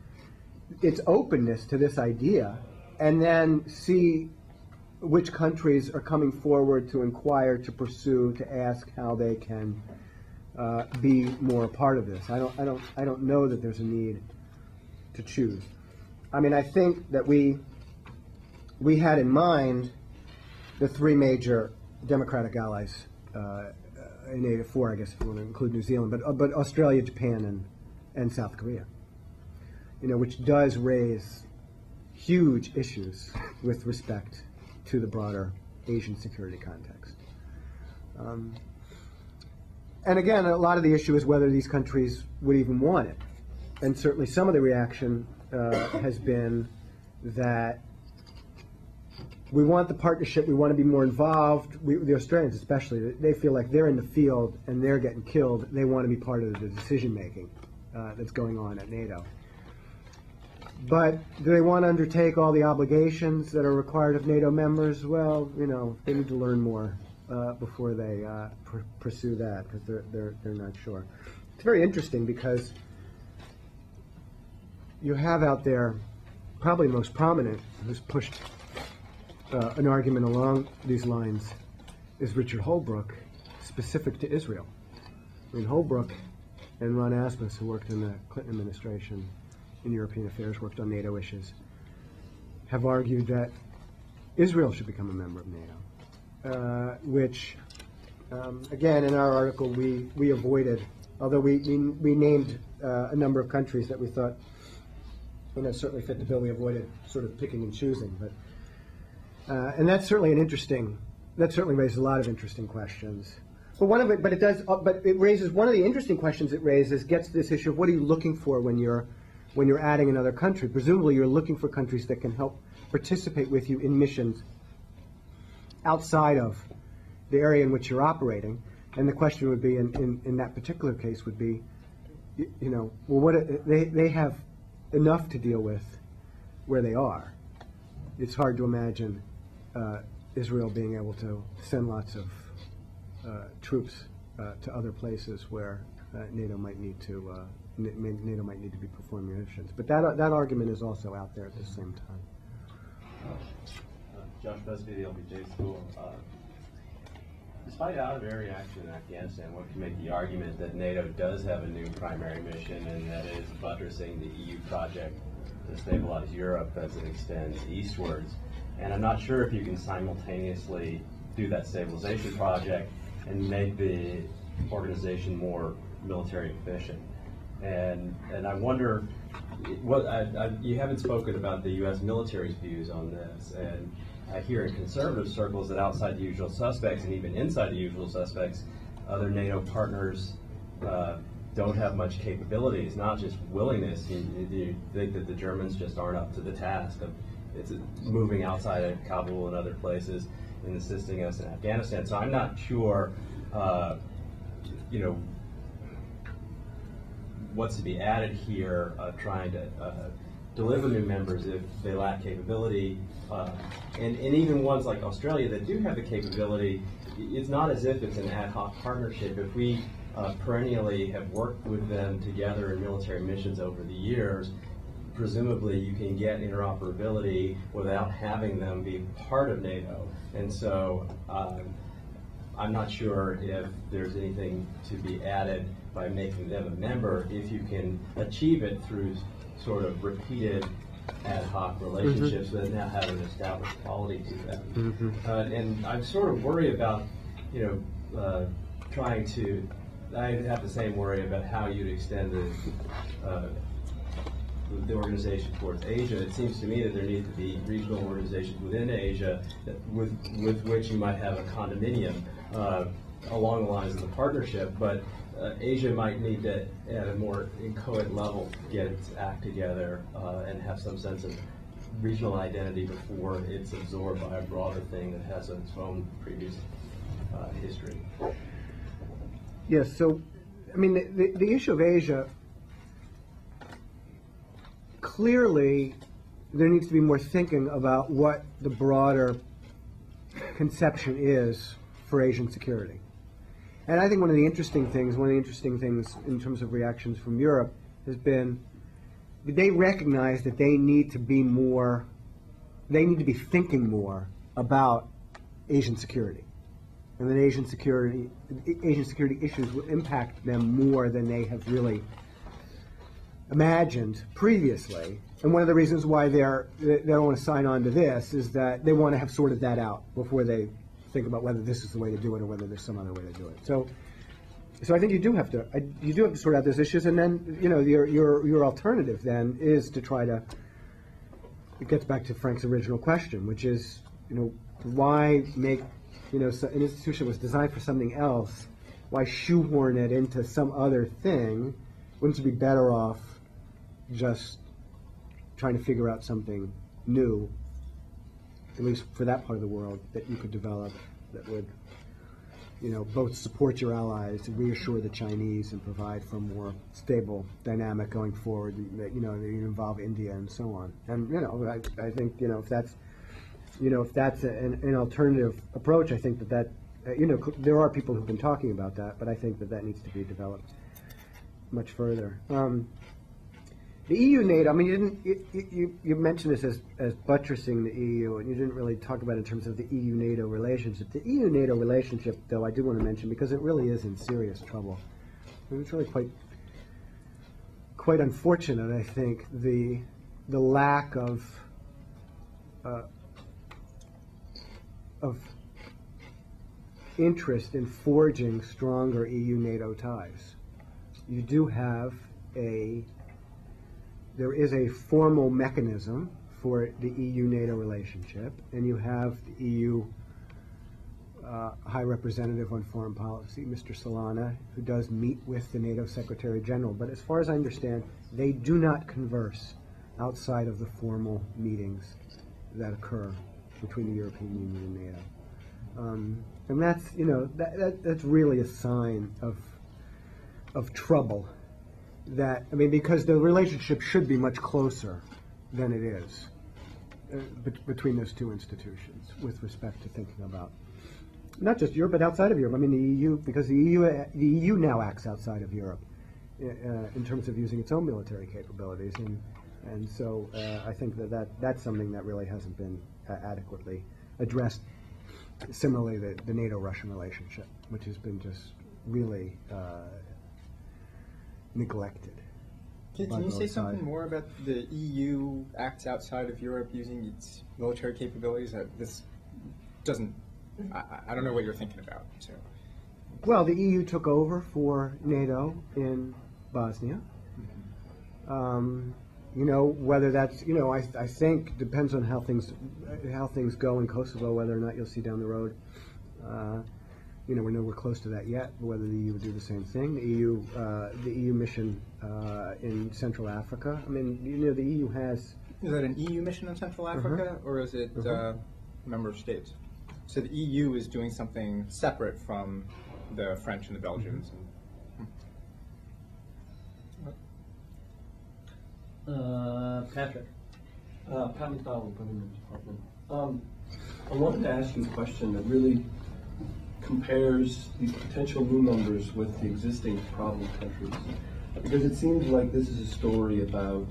its openness to this idea, and then see which countries are coming forward to inquire, to pursue, to ask how they can be more a part of this. I don't know that there's a need to choose. I mean, I think that we had in mind the three major democratic allies in NATO, four, I guess, if you want to include New Zealand, but Australia, Japan, and South Korea. You know, which does raise huge issues with respect to the broader Asian security context. And again, a lot of the issue is whether these countries would even want it. And certainly some of the reaction has been that we want the partnership, we want to be more involved. The Australians especially, they feel like they're in the field and they're getting killed. They want to be part of the decision-making that's going on at NATO. But do they want to undertake all the obligations that are required of NATO members? Well, you know, they need to learn more before they pursue that, because they're not sure. It's very interesting because you have out there, probably the most prominent, who's pushed an argument along these lines, is Richard Holbrooke, specific to Israel. I mean, Holbrooke and Ron Asmus, who worked in the Clinton administration in European affairs, worked on NATO issues, have argued that Israel should become a member of NATO, which, again, in our article, we avoided, although we named a number of countries that we thought, you know, certainly fit the bill. We avoided sort of picking and choosing, but and that's certainly an interesting. That certainly raises a lot of interesting questions. But one of it, but it raises one of the interesting questions it raises gets to this issue of what are you looking for when you're adding another country. Presumably, you're looking for countries that can help participate with you in missions outside of the area in which you're operating. And the question would be, in that particular case, would be, you know, well, what they have enough to deal with where they are. It's hard to imagine Israel being able to send lots of troops to other places where NATO might need to be performing missions. But that argument is also out there at the same time. Josh Busby, the LBJ School. Despite out-of-area action in Afghanistan, one can make the argument that NATO does have a new primary mission, and that is buttressing the EU project to stabilize Europe as it extends eastwards. And I'm not sure if you can simultaneously do that stabilization project and make the organization more military efficient. And I wonder, you haven't spoken about the U.S. military's views on this, and I hear in conservative circles that outside the usual suspects and even inside the usual suspects, other NATO partners don't have much capabilities, not just willingness. You think that the Germans just aren't up to the task of moving outside of Kabul and other places and assisting us in Afghanistan. So I'm not sure, you know, what's to be added here, trying to deliver new members if they lack capability. And even ones like Australia that do have the capability, it's not as if it's an ad hoc partnership. If we perennially have worked with them together in military missions over the years, presumably you can get interoperability without having them be part of NATO. And so I'm not sure if there's anything to be added by making them a member if you can achieve it through sort of repeated ad hoc relationships that now have an established quality to them. And I sort of worry about, you know, trying to, I have the same worry about how you'd extend the organization towards Asia. It seems to me that there need to be regional organizations within Asia with which you might have a condominium along the lines of the partnership, but Asia might need to, at a more inchoate level, get its act together and have some sense of regional identity before it's absorbed by a broader thing that has its own previous history. Yes, so, I mean, the issue of Asia, clearly there needs to be more thinking about what the broader conception is for Asian security. And I think one of the interesting things in terms of reactions from Europe has been they recognize that they need to be thinking more about Asian security. And that Asian security issues will impact them more than they have really imagined previously. And one of the reasons why they don't want to sign on to this is that they want to have sorted that out before they think about whether this is the way to do it or whether there's some other way to do it. So I think you do have to sort out those issues, and then your alternative then is to try to. It gets back to Frank's original question, which is why make an institution that was designed for something else, why shoehorn it into some other thing? Wouldn't you be better off just trying to figure out something new, at least for that part of the world, that you could develop that would, both support your allies and reassure the Chinese and provide for a more stable dynamic going forward, that involve India and so on. And I think if that's an alternative approach, I think that there are people who've been talking about that, but I think that needs to be developed much further. The EU-NATO, I mean, you mentioned this as buttressing the EU, and you didn't really talk about it in terms of the EU-NATO relationship. The EU-NATO relationship, though, I do want to mention, because it really is in serious trouble. And it's really quite unfortunate, I think, the lack of interest in forging stronger EU-NATO ties. You do have there is a formal mechanism for the EU-NATO relationship, and you have the EU High Representative on Foreign Policy, Mr. Solana, who does meet with the NATO Secretary General. But as far as I understand, they do not converse outside of the formal meetings that occur between the European Union and NATO. And that's, that's really a sign of trouble. Because the relationship should be much closer than it is between those two institutions with respect to thinking about not just Europe, but outside of Europe. I mean, the EU, because the EU now acts outside of Europe in terms of using its own military capabilities, and so I think that's something that really hasn't been adequately addressed. Similarly, the NATO-Russian relationship, which has been just really neglected. Can you say something more about the EU acts outside of Europe using its military capabilities? This doesn't. I don't know what you're thinking about. So. Well, the EU took over for NATO in Bosnia. Whether that's I think depends on how things go in Kosovo, whether or not you'll see down the road. We're nowhere close to that yet. Whether the EU would do the same thing, the EU mission in Central Africa. I mean, the EU has. Is that an EU mission in Central Africa, or is it member of states? So the EU is doing something separate from the French and the Belgians. Patrick. Pat McDonald, Government Department. I wanted to ask you a question that really compares these potential new members with the existing problem countries. Because it seems like this is a story about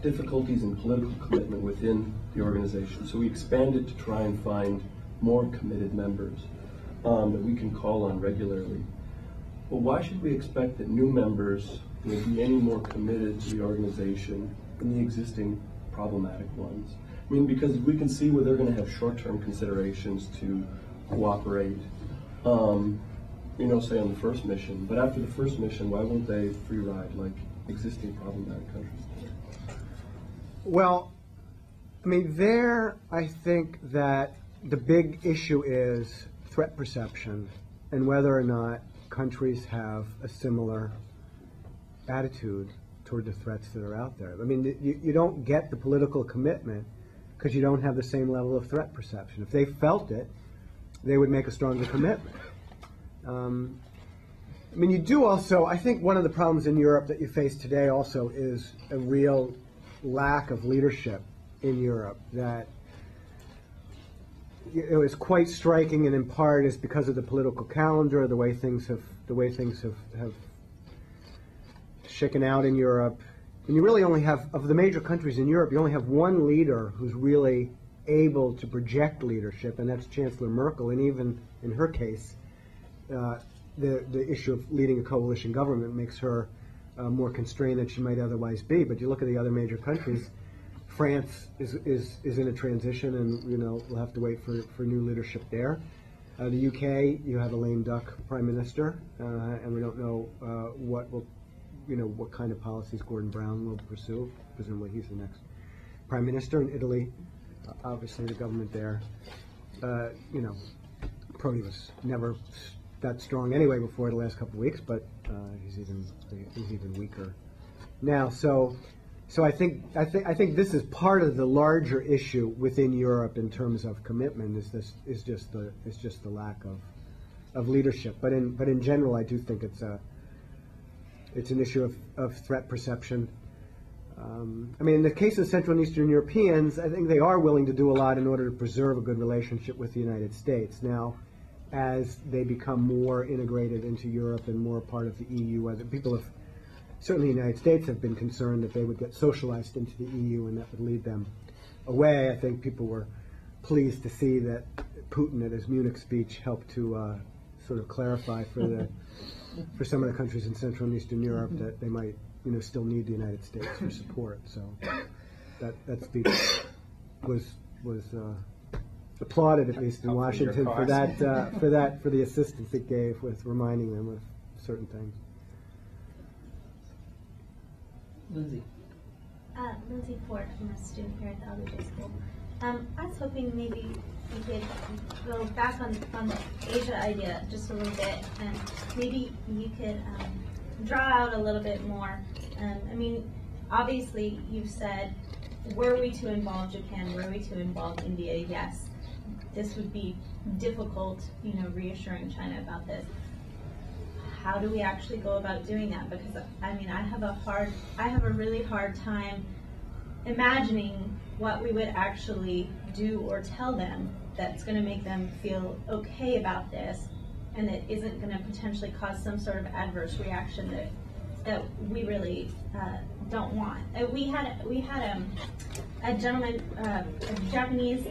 difficulties in political commitment within the organization. So we expanded to try and find more committed members that we can call on regularly. Well, why should we expect that new members will be any more committed to the organization than the existing problematic ones? I mean, because we can see where they're going to have short-term considerations to cooperate, say on the first mission. But after the first mission, why won't they free ride like existing problematic countries? Well, I think that the big issue is threat perception and whether or not countries have a similar attitude toward the threats that are out there. I mean, you don't get the political commitment because you don't have the same level of threat perception. If they felt it, they would make a stronger commitment. You do also, I think one of the problems in Europe that you face today also is a real lack of leadership in Europe, that it was quite striking, and in part is because of the political calendar, the way things have shaken out in Europe. And you really only have, of the major countries in Europe, you only have one leader who's really able to project leadership, and that's Chancellor Merkel. And even in her case, the issue of leading a coalition government makes her more constrained than she might otherwise be. But you look at the other major countries, France is in a transition, and we'll have to wait for new leadership there. The UK, you have a lame duck prime minister, and we don't know what kind of policies Gordon Brown will pursue. Presumably, he's the next prime minister. In Italy, obviously the government there, Prodi was never that strong anyway before the last couple of weeks, but he's even weaker now. So I think this is part of the larger issue within Europe in terms of commitment. Is just the lack of leadership. But in general, I do think it's an issue of threat perception. I mean, in the case of Central and Eastern Europeans, I think they are willing to do a lot in order to preserve a good relationship with the United States. Now, as they become more integrated into Europe and more part of the EU, other people have, certainly the United States, have been concerned that they would get socialized into the EU and that would lead them away. I think people were pleased to see that Putin at his Munich speech helped to sort of clarify for some of the countries in Central and Eastern Europe that they might still need the United States for support. So that speech was applauded, at least in Washington, for the assistance it gave with reminding them of certain things. Lindsay. Lindsay Ford, I'm a student here at the LBJ School. I was hoping maybe we could go back on the Asia idea just a little bit, and maybe you could draw out a little bit more. I mean, obviously you've said, were we to involve Japan, were we to involve India, yes, this would be difficult, reassuring China about this. How do we actually go about doing that? Because I mean, I have a really hard time imagining what we would actually do or tell them that's going to make them feel okay about this, and that isn't going to potentially cause some sort of adverse reaction that we really don't want. We had a gentleman, a Japanese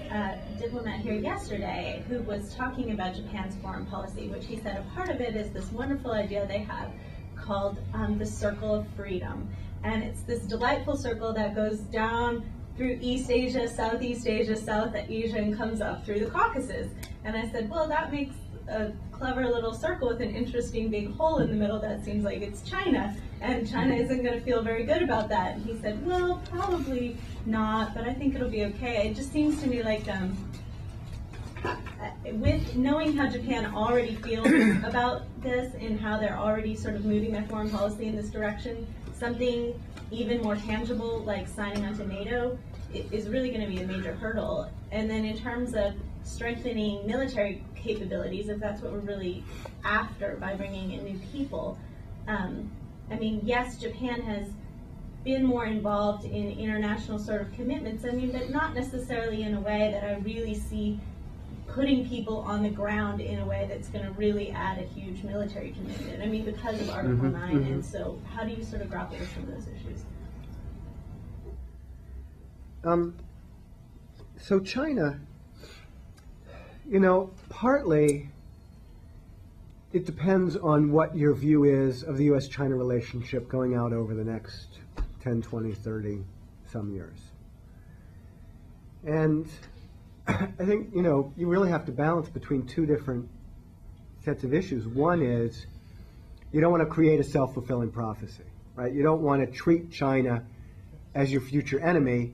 diplomat here yesterday who was talking about Japan's foreign policy, which he said a part of it is this wonderful idea they have called the Circle of Freedom. And it's this delightful circle that goes down through East Asia, Southeast Asia, South Asia, and comes up through the Caucasus. And I said, well, that makes a clever little circle with an interesting big hole in the middle that seems like it's China, and China isn't going to feel very good about that. And he said, well, probably not, but I think it'll be okay. It just seems to me like with knowing how Japan already feels about this and how they're already sort of moving their foreign policy in this direction, something even more tangible like signing onto NATO is really going to be a major hurdle. And then in terms of strengthening military capabilities, if that's what we're really after by bringing in new people, I mean, yes, Japan has been more involved in international sort of commitments, I mean, but not necessarily in a way that I really see putting people on the ground in a way that's going to really add a huge military commitment. I mean, because of Article 9, and so how do you sort of grapple with some of those issues? So China, partly it depends on what your view is of the U.S.-China relationship going out over the next 10, 20, 30 some years. And I think, you really have to balance between two different sets of issues. One is you don't want to create a self-fulfilling prophecy, right? You don't want to treat China as your future enemy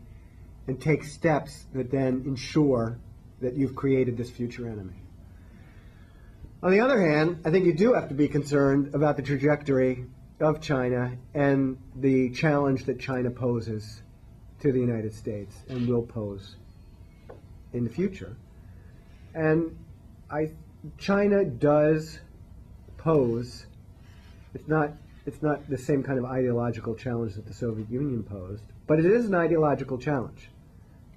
and take steps that then ensure that you've created this future enemy. On the other hand, I think you do have to be concerned about the trajectory of China and the challenge that China poses to the United States and will pose in the future. And China does pose, it's not the same kind of ideological challenge that the Soviet Union posed, but it is an ideological challenge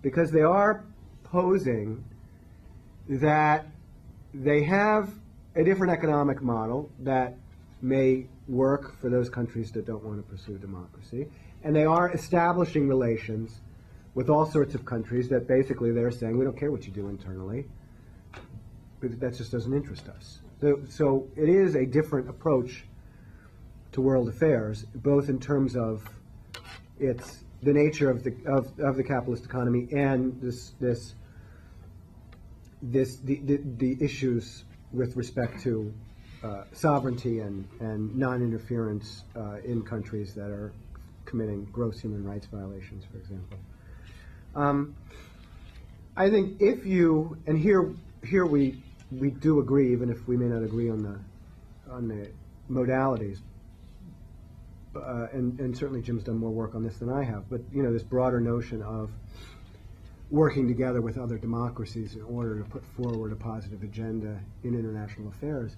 because they are posing that they have a different economic model that may work for those countries that don't want to pursue democracy, and they are establishing relations with all sorts of countries that basically they're saying, we don't care what you do internally, but that just doesn't interest us. So it is a different approach to world affairs, both in terms of the nature of the capitalist economy and the issues with respect to sovereignty and non-interference in countries that are committing gross human rights violations, for example. I think if you, and here we do agree, even if we may not agree on the modalities, and certainly Jim's done more work on this than I have, but this broader notion of working together with other democracies in order to put forward a positive agenda in international affairs.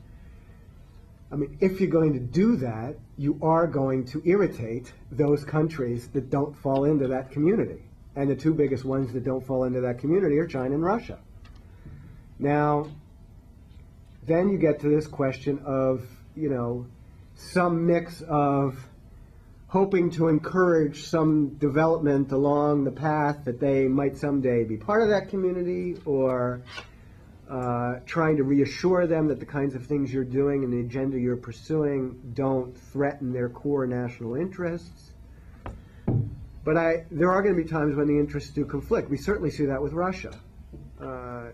I mean, if you're going to do that, you are going to irritate those countries that don't fall into that community. And the two biggest ones that don't fall into that community are China and Russia. Now, then you get to this question of, some mix of hoping to encourage some development along the path that they might someday be part of that community, or trying to reassure them that the kinds of things you're doing and the agenda you're pursuing don't threaten their core national interests. But there are going to be times when the interests do conflict. We certainly see that with Russia.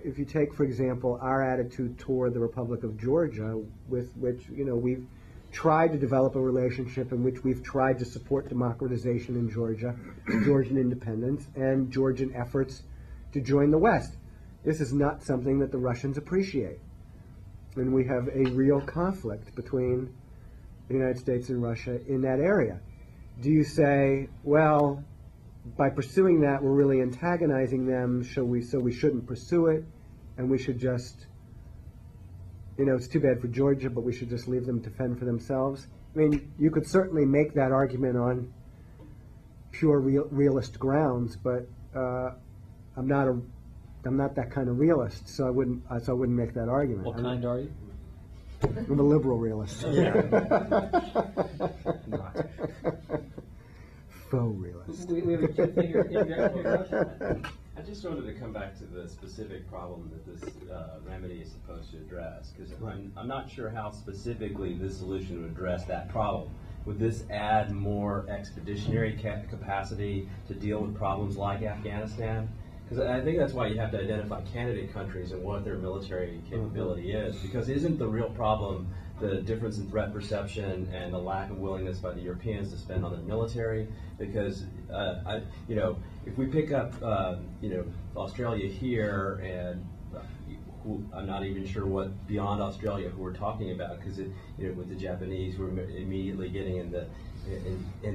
If you take, for example, our attitude toward the Republic of Georgia, with which we've tried to develop a relationship in which we've tried to support democratization in Georgia, Georgian independence, and Georgian efforts to join the West. This is not something that the Russians appreciate. And we have a real conflict between the United States and Russia in that area. Do you say, well, by pursuing that, we're really antagonizing them, so we shouldn't pursue it, and we should just, it's too bad for Georgia, but we should just leave them to fend for themselves? I mean, you could certainly make that argument on pure realist grounds, but I'm not that kind of realist, so I wouldn't make that argument. What kind are you? I'm a liberal realist. Faux realist. We have a kid figure. I just wanted to come back to the specific problem that this remedy is supposed to address, because I'm not sure how specifically this solution would address that problem. Would this add more expeditionary capacity to deal with problems like Afghanistan? Because I think that's why you have to identify candidate countries and what their military capability is. Because isn't the real problem the difference in threat perception and the lack of willingness by the Europeans to spend on their military? Because if we pick up Australia here, and I'm not even sure what beyond Australia who we're talking about, because with the Japanese, we're immediately getting in the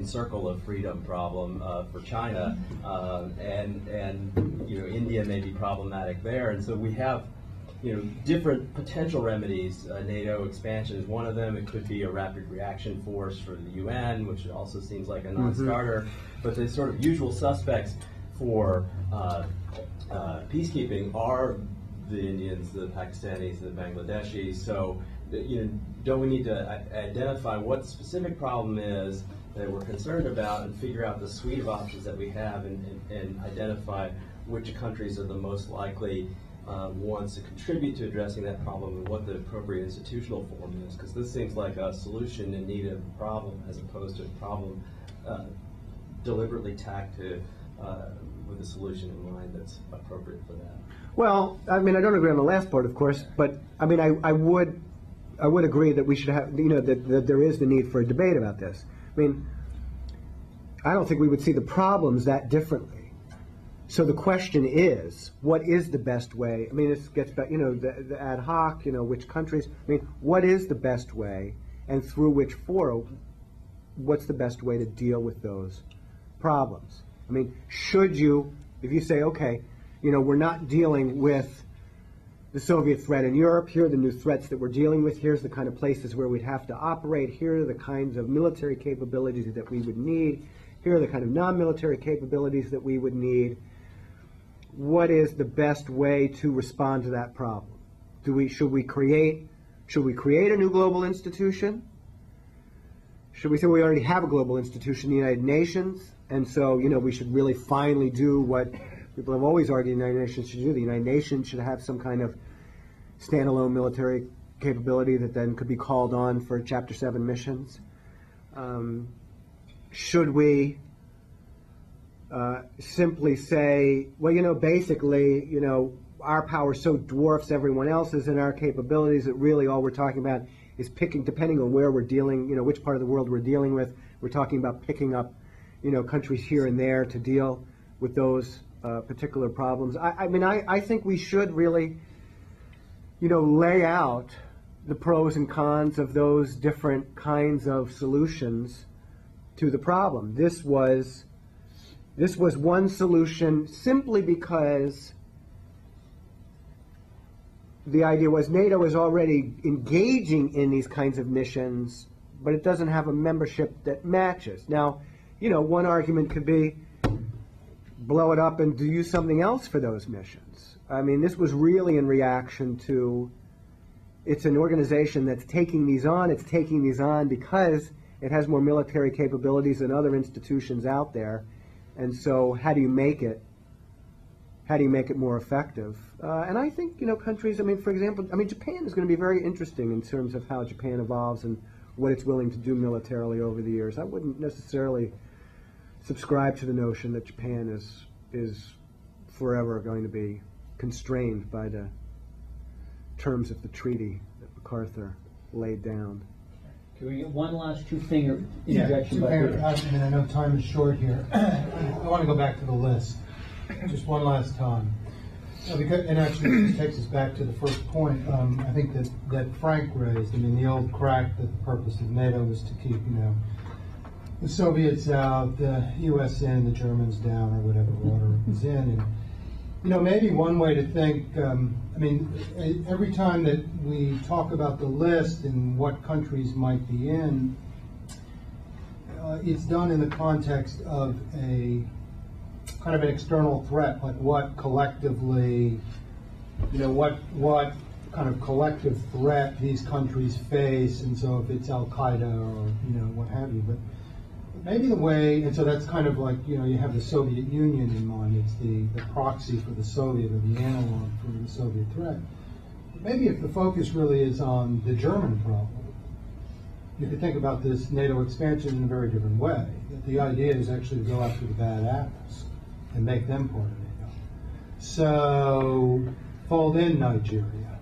circle of freedom problem for China, and India may be problematic there, and so we have different potential remedies. NATO expansion is one of them. It could be a rapid reaction force for the UN, which also seems like a non-starter. But the sort of usual suspects for peacekeeping are the Indians, the Pakistanis, the Bangladeshis. So don't we need to identify what the specific problem is that we're concerned about and figure out the suite of options that we have and identify which countries are the most likely ones to contribute to addressing that problem and what the appropriate institutional form is, because this seems like a solution in need of a problem as opposed to a problem deliberately tacked to with a solution in mind that's appropriate for that. Well, I mean, I don't agree on the last part, of course, but I mean, I would agree that we should have, that there is the need for a debate about this. I mean, I don't think we would see the problems that differently. So the question is, what is the best way? I mean, this gets back, the ad hoc, which countries. I mean, what is the best way, and through which fora, what's the best way to deal with those problems? I mean, should you, if you say, okay, we're not dealing with the Soviet threat in Europe, here are the new threats that we're dealing with, here's the kind of places where we'd have to operate, here are the kinds of military capabilities that we would need, here are the kind of non-military capabilities that we would need. what is the best way to respond to that problem? Should we create a new global institution? Should we say we already have a global institution, the United Nations, and so, you know, we should really finally do what people have always argued the United Nations should do. The United Nations should have some kind of standalone military capability that then could be called on for Chapter 7 missions. Should we simply say, well, you know, basically, you know, our power so dwarfs everyone else's and our capabilities that really all we're talking about is picking, depending on where we're dealing, you know, which part of the world we're dealing with, we're talking about picking up, you know, countries here and there to deal with those particular problems. I mean, I think we should really, you know, lay out the pros and cons of those different kinds of solutions to the problem. This was one solution simply because the idea was NATO is already engaging in these kinds of missions, but it doesn't have a membership that matches. Now, you know, one argument could be blow it up and do something else for those missions. I mean, this was really in reaction to, it's an organization that's taking these on. It's taking these on because it has more military capabilities than other institutions out there. And so how do you make it more effective? And I think, you know, countries, I mean, for example, I mean, Japan is going to be very interesting in terms of how Japan evolves and what it's willing to do militarily over the years. I wouldn't necessarily subscribe to the notion that Japan is forever going to be constrained by the terms of the treaty that MacArthur laid down. Can we get one last two-finger interjection? I mean, I know time is short here. I want to go back to the list just one last time. Because, and actually, this takes us back to the first point. I think that Frank raised. I mean, the old crack that the purpose of NATO was to keep, you know, the Soviets out, the U.S. in, the Germans down, or whatever order it was in. And, you know, maybe one way to think, I mean, every time that we talk about the list and what countries might be in, it's done in the context of a kind of an external threat, like what collectively, you know, what kind of collective threat these countries face, and so if it's Al-Qaeda or, you know, what have you. But maybe the way, and so that's kind of like, you know, you have the Soviet Union in mind. It's the proxy for the Soviet, or the analog for the Soviet threat. But maybe if the focus really is on the German problem, you could think about this NATO expansion in a very different way. That the idea is actually to go after the bad apples and make them part of NATO. So fold in Nigeria,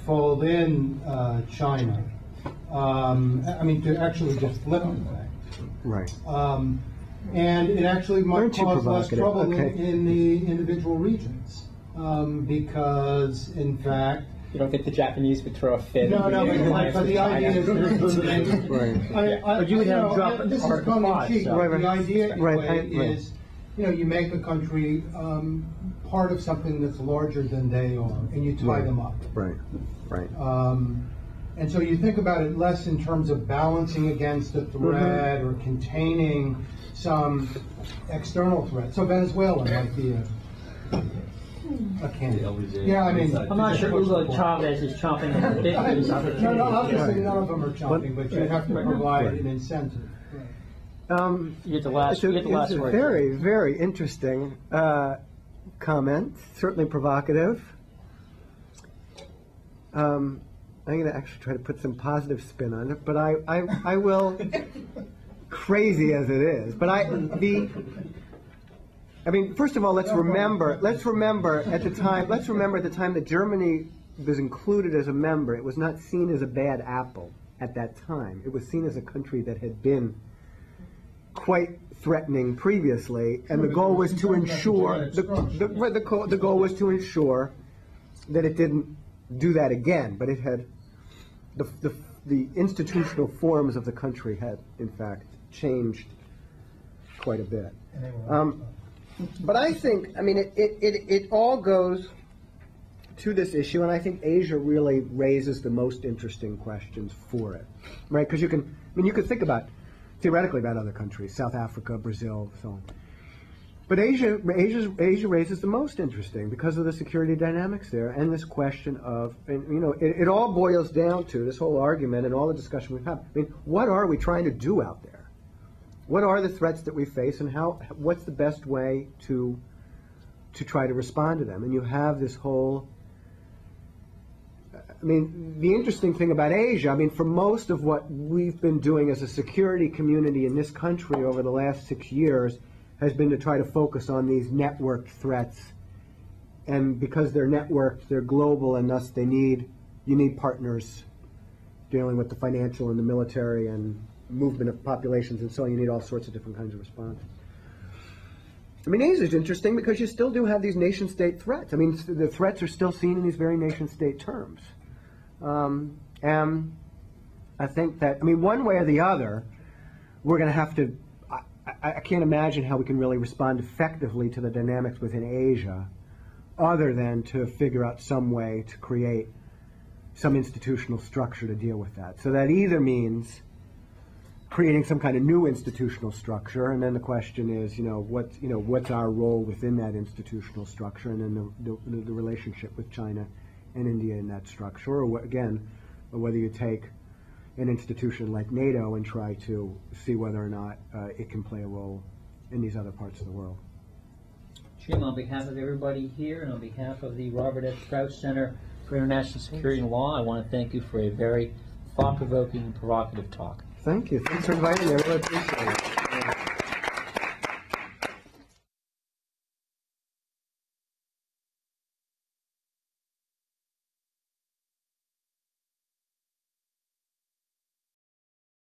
fold in China. I mean, to actually just flip the thing. Right. And it actually might cause less trouble in the individual regions. Because, in fact, you don't think the Japanese would throw a fit? No, but the idea is, But you would have dropped this is tongue in cheek. The idea is, you know, you make a country part of something that's larger than they are, and you tie them up. Right. And so you think about it less in terms of balancing against a threat or containing some external threat. So Venezuela might be a candidate. Yeah, I mean, I'm not sure Hugo Chavez is chomping at the bit for this opportunity. No, obviously none of them are chomping, but you have to provide an incentive. You get the last word. It's a very, very interesting comment, certainly provocative. I'm going to actually try to put some positive spin on it, but I will, crazy as it is. But I mean, first of all, let's remember at the time that Germany was included as a member, it was not seen as a bad apple at that time. It was seen as a country that had been quite threatening previously, and the goal was to ensure the goal was to ensure that it didn't do that again, but it had the institutional forms of the country had in fact changed quite a bit. But I think, I mean, it all goes to this issue, and I think Asia really raises the most interesting questions for it, right? Because you can think about theoretically about other countries, South Africa, Brazil, so on. But Asia raises the most interesting because of the security dynamics there and this question of, and, you know, it all boils down to this whole argument and all the discussion we've had. I mean, what are we trying to do out there? What are the threats that we face, and what's the best way to try to respond to them? And you have this whole, I mean, the interesting thing about Asia, I mean, for most of what we've been doing as a security community in this country over the last 6 years has been to try to focus on these networked threats. And because they're networked, they're global, and thus you need partners dealing with the financial and the military and movement of populations and so on. You need all sorts of different kinds of responses. I mean, Asia is interesting because you still do have these nation-state threats. I mean, the threats are still seen in these very nation-state terms. And I think that, I mean, one way or the other, we're going to have to, I can't imagine how we can really respond effectively to the dynamics within Asia other than to figure out some way to create some institutional structure to deal with that. So that either means creating some kind of new institutional structure, and then the question is, what's our role within that institutional structure, and then the relationship with China and India in that structure, or whether you take an institution like NATO and try to see whether or not it can play a role in these other parts of the world. Jim, on behalf of everybody here and on behalf of the Robert S. Strauss Center for International Security and Law, I want to thank you for a very thought-provoking and provocative talk. Thank you. Thanks for inviting me. I really appreciate it.